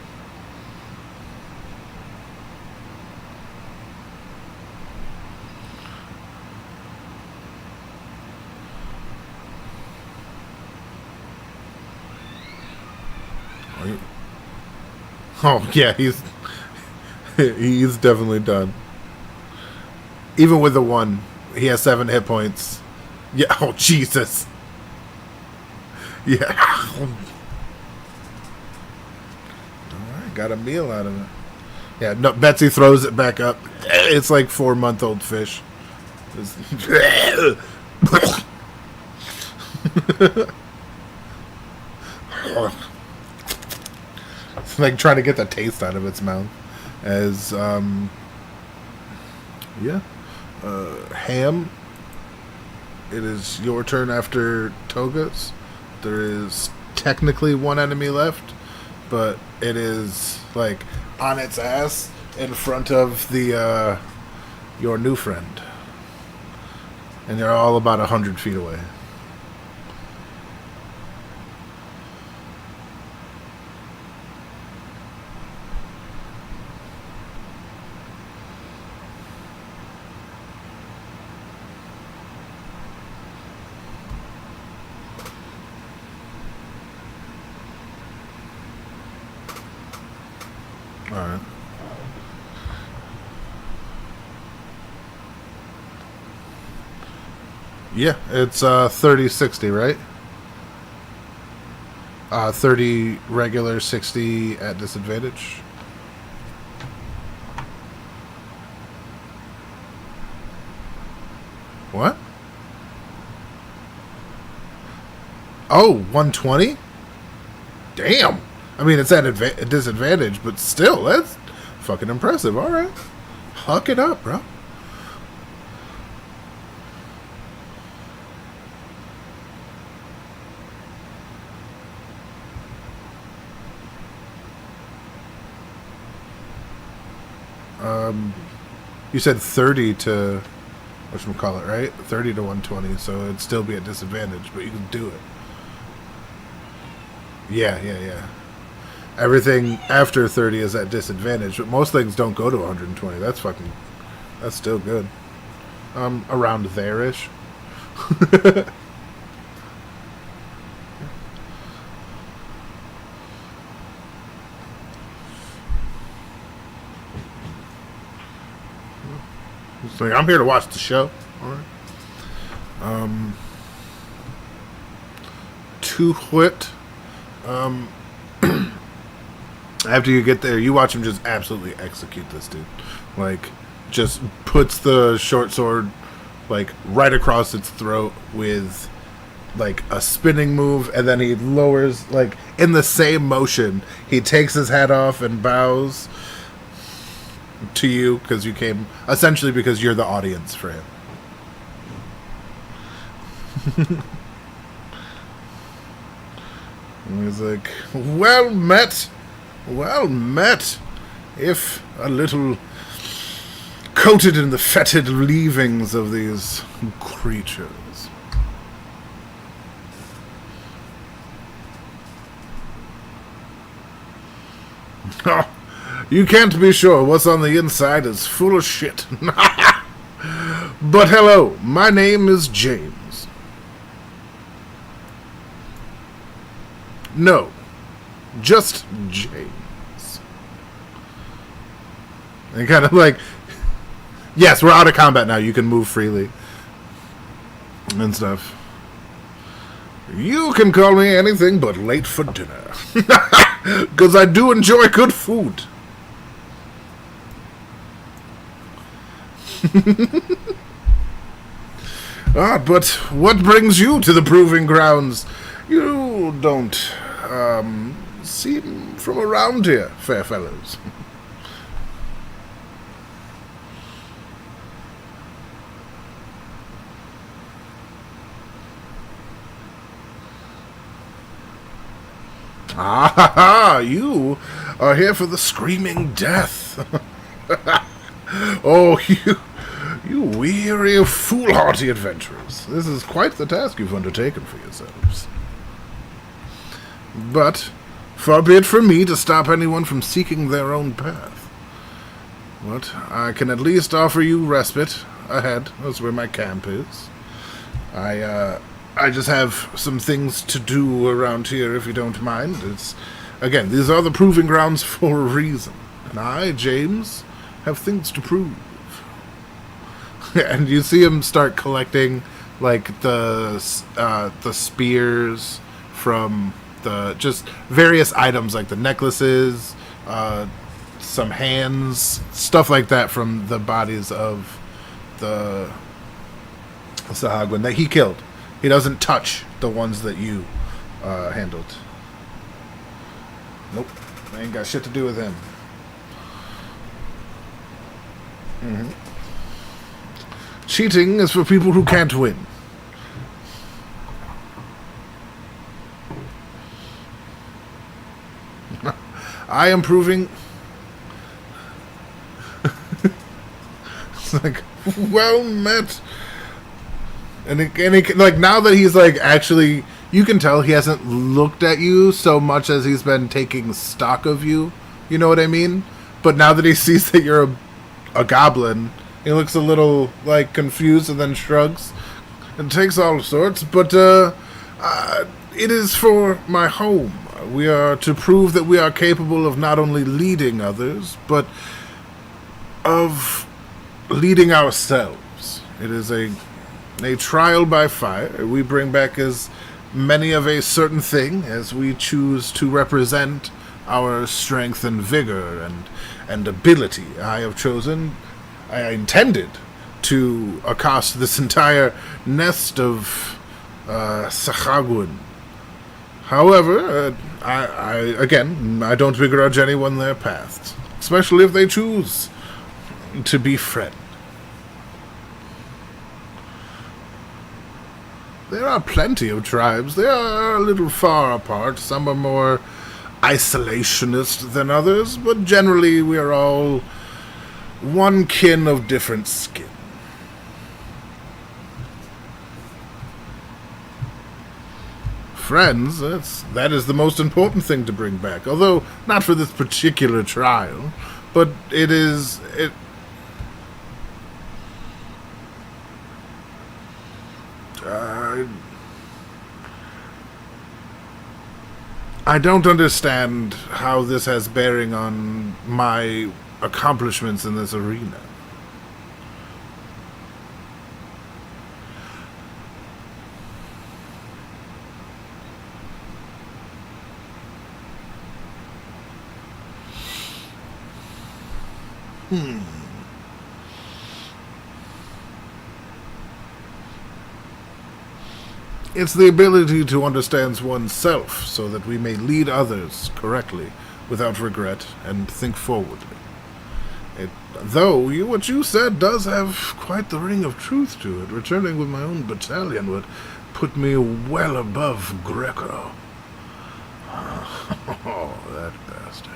Oh yeah, he's definitely done. Even with the 1, he has 7 hit points. Yeah. Oh Jesus. Yeah. All right, got a meal out of it. Yeah. No, Betsy throws it back up. It's like 4-month-old fish. It's like trying to get the taste out of its mouth. As Ham, it is your turn after Toga's. There is technically 1 enemy left, but it is like on its ass in front of the your new friend, and they're all about 100 feet away. Alright. Yeah, it's 30-60, right? 30 regular, 60 at disadvantage. What? Oh, 120? Damn. I mean, it's at a disadvantage, but still, that's fucking impressive. All right. Huck it up, bro. You said 30 to, whatchamacallit, right? 30 to 120, so it'd still be a disadvantage, but you can do it. Yeah. Everything after 30 is at disadvantage, but most things don't go to 120. That's still good. Around there-ish. It's like, I'm here to watch the show. All right. To Whit. After you get there, you watch him just absolutely execute this dude. Like, just puts the short sword, like, right across its throat with, like, a spinning move, and then he lowers, like, in the same motion, he takes his hat off and bows to you, because you came, essentially because you're the audience for him. And he's like, well met, if a little coated in the fetid leavings of these creatures. Oh, you can't be sure what's on the inside is full of shit. But hello, my name is James. No, just James. And kind of like, yes, we're out of combat now. You can move freely and stuff. You can call me anything but late for dinner. Because I do enjoy good food. But what brings you to the proving grounds? You don't seem from around here, fair fellows. Ah, you are here for the screaming death. Oh, you weary, foolhardy adventurers. This is quite the task you've undertaken for yourselves. But far be it from me to stop anyone from seeking their own path. But I can at least offer you respite ahead. That's where my camp is. I just have some things to do around here, if you don't mind. Again, these are the proving grounds for a reason. And I, James, have things to prove. And you see him start collecting, like, the spears from the, just various items, like the necklaces, some hands, stuff like that from the bodies of the Sahagwin that he killed. He doesn't touch the ones that you handled. Nope. I ain't got shit to do with him. Mm-hmm. Cheating is for people who can't win. I am proving... It's like, well met. And like, now that he's, like, actually... You can tell he hasn't looked at you so much as he's been taking stock of you. You know what I mean? But now that he sees that you're a goblin, he looks a little, like, confused and then shrugs. And takes all sorts, but, it is for my home. We are to prove that we are capable of not only leading others, but of leading ourselves. It is a trial by fire. We bring back as many of a certain thing as we choose to represent our strength and vigor and ability. I intended to accost this entire nest of Sahagwin. However, I don't begrudge anyone their paths, especially if they choose to befriend. There are plenty of tribes. They are a little far apart. Some are more isolationist than others, but generally we are all one kin of different skin. Friends, that is the most important thing to bring back. Although, not for this particular trial, but I don't understand how this has bearing on my accomplishments in this arena. It's the ability to understand oneself so that we may lead others correctly without regret and think forwardly. Though what you said does have quite the ring of truth to it. Returning with my own battalion would put me well above Greco. Oh, that bastard.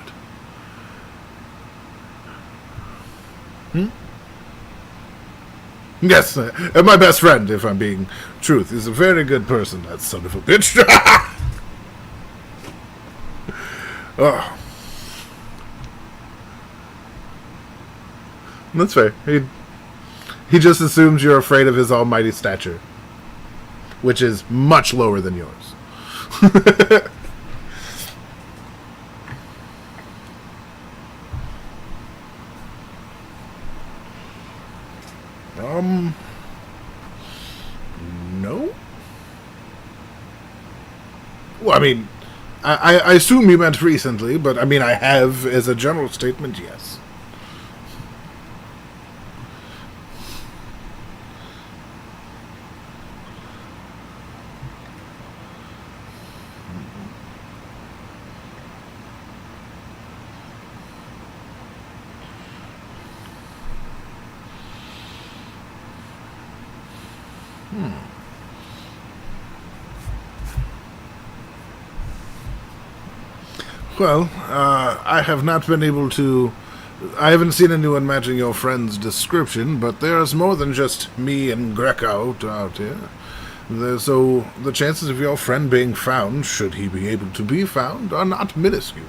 Yes, my best friend, if I'm being truth, is a very good person, that son of a bitch. Oh. That's fair. He just assumes you're afraid of his almighty stature, which is much lower than yours. No? Well, I mean, I assume you meant recently, but I mean, I have, as a general statement, yes. Well, I have not been able to... I haven't seen anyone matching your friend's description, but there's more than just me and Greco out here. So the chances of your friend being found, should he be able to be found, are not minuscule.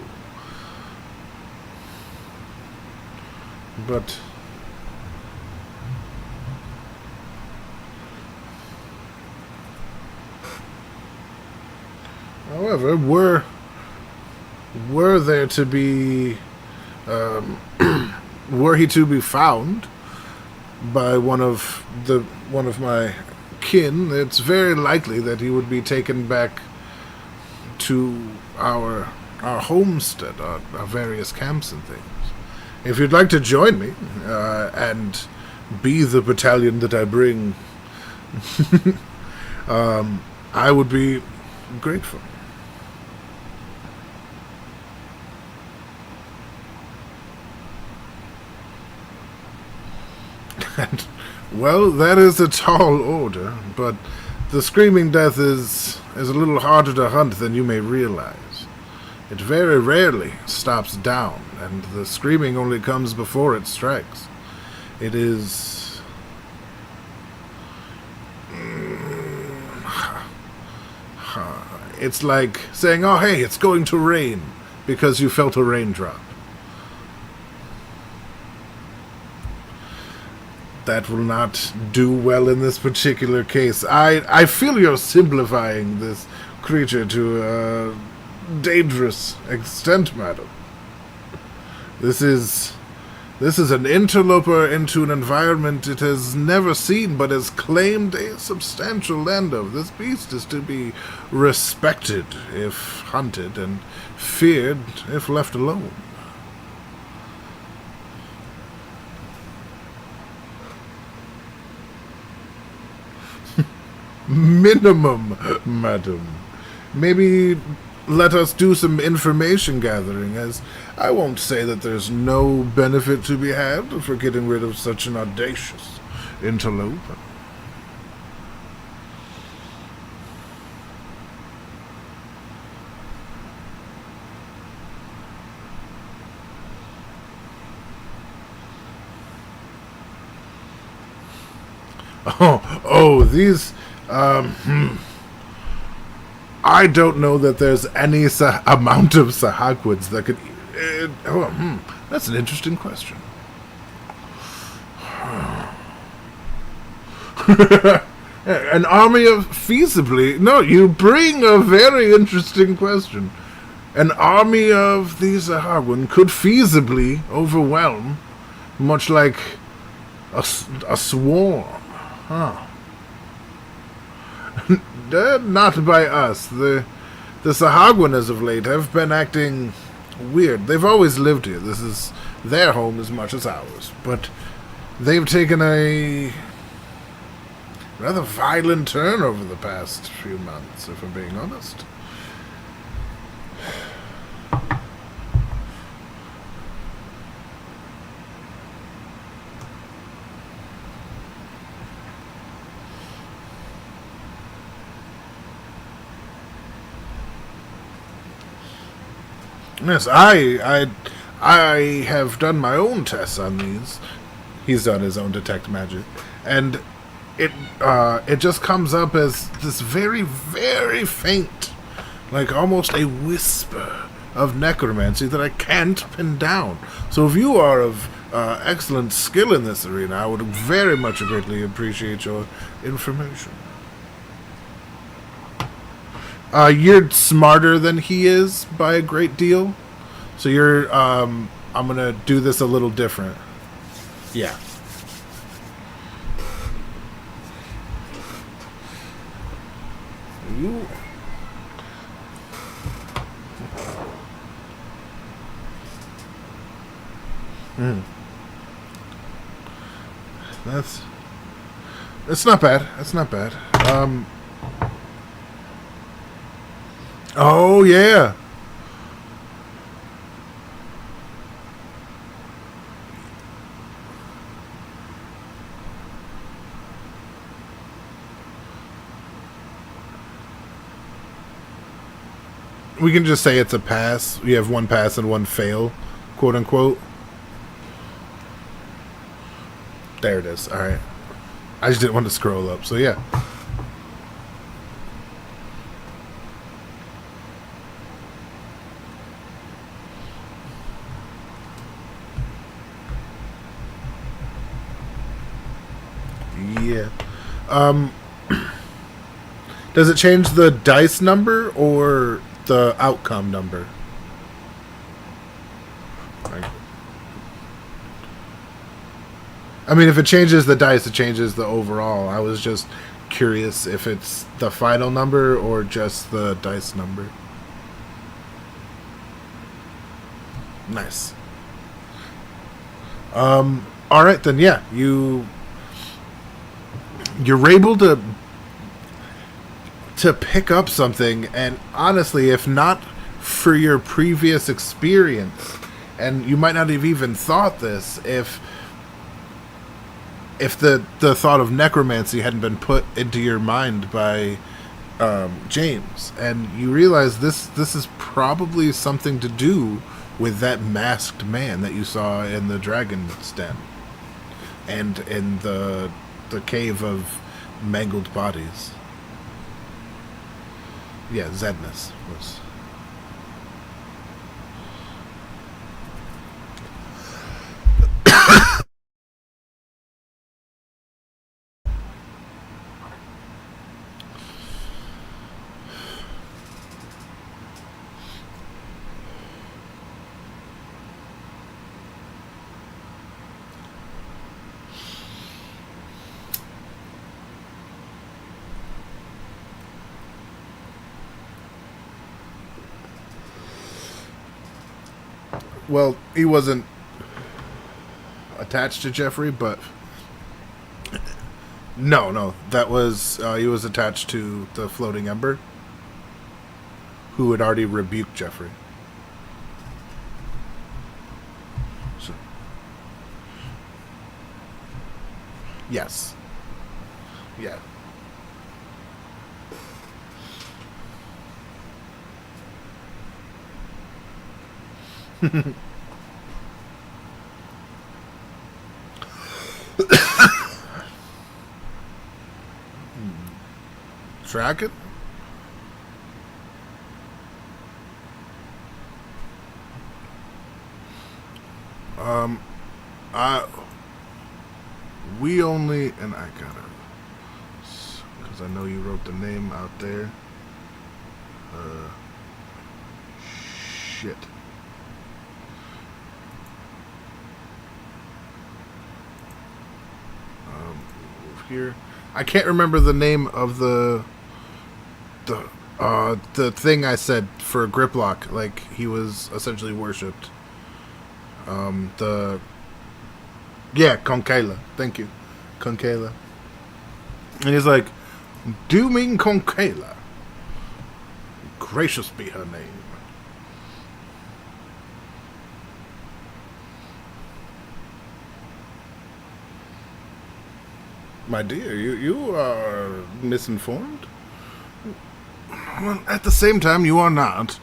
But... however, were there to be, were he to be found by one of my kin, it's very likely that he would be taken back to our homestead, our various camps and things. If you'd like to join me and be the battalion that I bring, I would be grateful. And, well, that is a tall order, but the Screaming Death is a little harder to hunt than you may realize. It very rarely stops down, and the screaming only comes before it strikes. It is... it's like saying, oh, hey, it's going to rain, because you felt a raindrop. That will not do well in this particular case. I feel you're simplifying this creature to a dangerous extent, madam. This is an interloper into an environment it has never seen, but has claimed a substantial land of. This beast is to be respected if hunted, and feared if left alone. Minimum, madam. Maybe let us do some information gathering, as I won't say that there's no benefit to be had for getting rid of such an audacious interloper. These, I don't know that there's any amount of Sahagwoods that could. That's an interesting question. An army of feasibly. No, you bring a very interesting question. An army of these Sahagwin could feasibly overwhelm, much like a swarm. Huh. Not by us. The Sahagwin as of late have been acting weird. They've always lived here. This is their home as much as ours. But they've taken a rather violent turn over the past few months, if I'm being honest. Yes, I have done my own tests on these. He's done his own detect magic, and it just comes up as this very, very faint, like almost a whisper of necromancy that I can't pin down. So if you are of excellent skill in this arena, I would very much greatly appreciate your information. You're smarter than he is by a great deal. So you're, I'm gonna do this a little different. Yeah. You. That's not bad. That's not bad. Oh, yeah. We can just say it's a pass. You have one pass and one fail, quote unquote. There it is. All right. I just didn't want to scroll up, so yeah. Yeah. Does it change the dice number or the outcome number? I mean, if it changes the dice, it changes the overall. I was just curious if it's the final number or just the dice number. Nice. All right, then, yeah. You're able to pick up something, and honestly, if not for your previous experience, and you might not have even thought this, if the thought of necromancy hadn't been put into your mind by James, and you realize this is probably something to do with that masked man that you saw in the dragon's den and in the cave of mangled bodies. Yeah, Zednus was. Well, he wasn't attached to Jeffrey, but No, no, that was he was attached to the floating ember, who had already rebuked Jeffrey. So, yes, yeah. Track it. I we only and I gotta because I know you wrote the name out there. Uh, shit. Here, I can't remember the name of the thing I said for Griplock. Like he was essentially worshipped. The Yeah, Concaila. Thank you, Concaila. And he's like, Dooming Concaila. Gracious be her name. My dear, you are misinformed. Well, at the same time, you are not.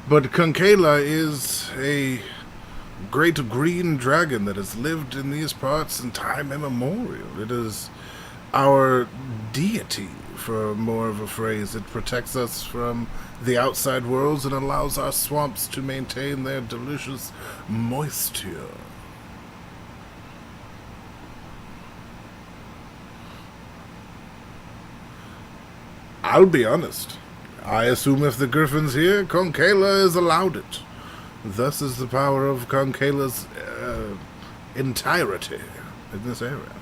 But Concaila is a great green dragon that has lived in these parts in time immemorial. It is our deity, for more of a phrase. It protects us from the outside worlds and allows our swamps to maintain their delicious moisture. I'll be honest. I assume if the griffin's here, Concaila is allowed it. Thus is the power of Concaila's entirety in this area.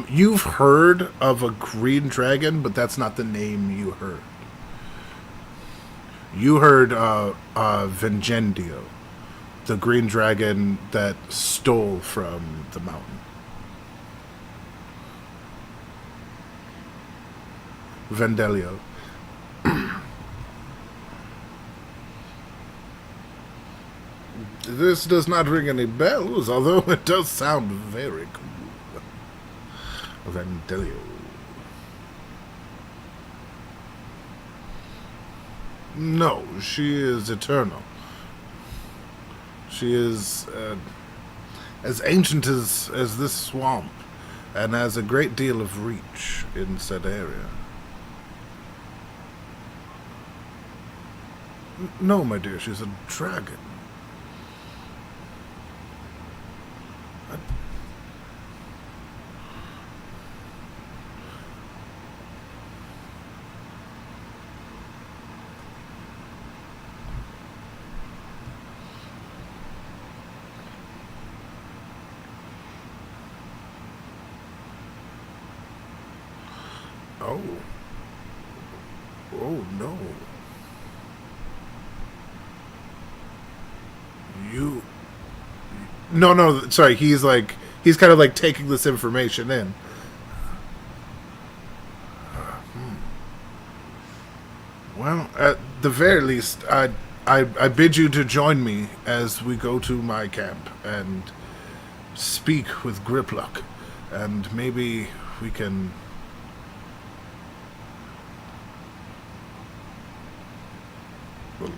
You've heard of a green dragon, but that's not the name you heard. You heard Vengendio, the green dragon that stole from the mountain. Vendelio. This does not ring any bells, although it does sound very cool. Vendelio. No, she is eternal. She is as ancient as this swamp, and has a great deal of reach in said area. No, my dear, she's a dragon. Oh. Oh, no. You. No, no, sorry. He's kind of like taking this information in. Well, at the very least, I bid you to join me as we go to my camp and speak with Griplock, and maybe we can. Well,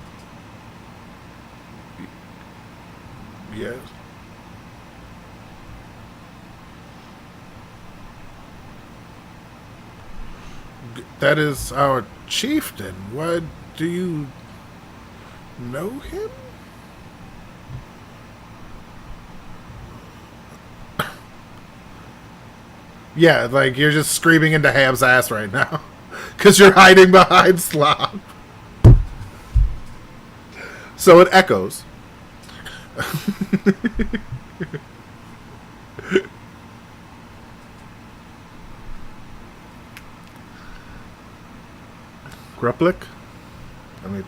yes. That is our chieftain. Why do you know him? Yeah, like you're just screaming into Ham's ass right now. Because you're hiding behind Slop. So it echoes. Gruplick? I mean...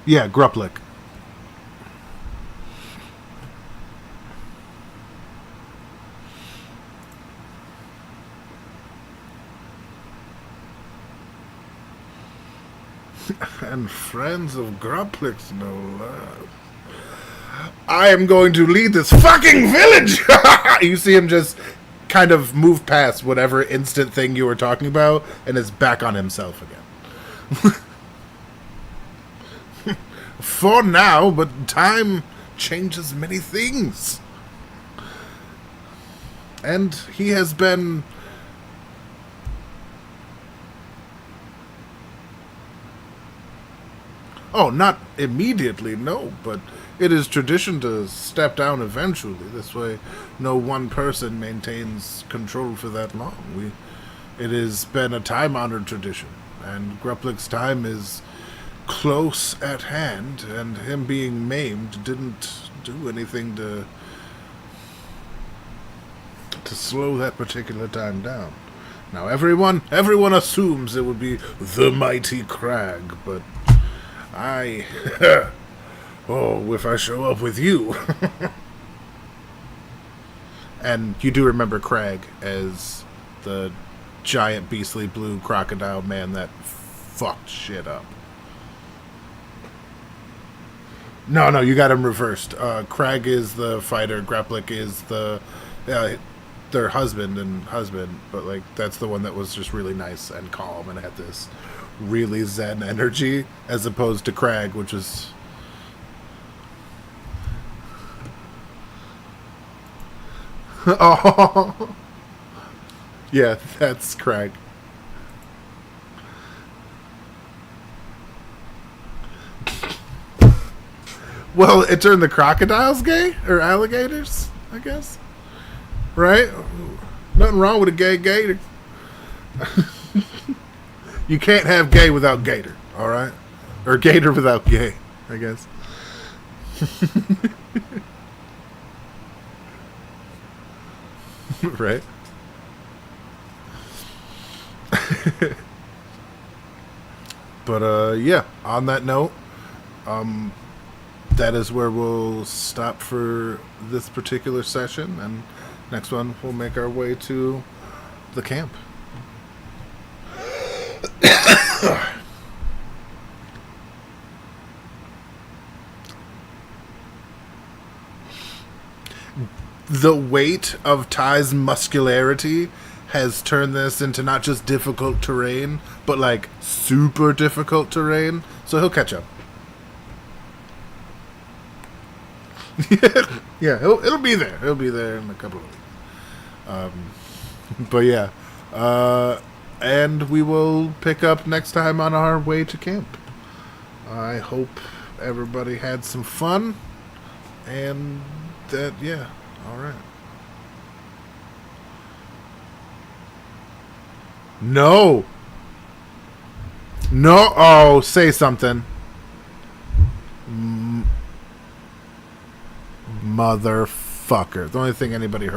Yeah, Gruplik. And friends of Gruplik's no less. I am going to lead this fucking village! You see him just kind of move past whatever instant thing you were talking about and is back on himself again. For now, but time changes many things. And he has been... Oh, not immediately, no, but it is tradition to step down eventually. This way, no one person maintains control for that long. It has been a time-honored tradition, and Gruplik's time is close at hand, and him being maimed didn't do anything to slow that particular time down. Now, everyone assumes it would be the mighty Crag, but oh, if I show up with you. And you do remember Crag as the giant beastly blue crocodile man that fucked shit up. No, you got him reversed. Crag is the fighter, Gruplik is their husband, but like that's the one that was just really nice and calm and had this really zen energy, as opposed to Crag, which is oh yeah, that's Crag. Well, it turned the crocodiles gay or alligators, I guess, right? Nothing wrong with a gay gator. You can't have gay without gator, all right? Or gator without gay, I guess. Right? But yeah, on that note, that is where we'll stop for this particular session, and next one we'll make our way to the camp. The weight of Ty's muscularity has turned this into not just difficult terrain, but like super difficult terrain, so he'll catch up. Yeah, it'll be there. It'll be there in a couple of weeks. But yeah, and we will pick up next time on our way to camp. I hope everybody had some fun, and that, yeah, all right. No, oh, say something. Motherfucker. The only thing anybody heard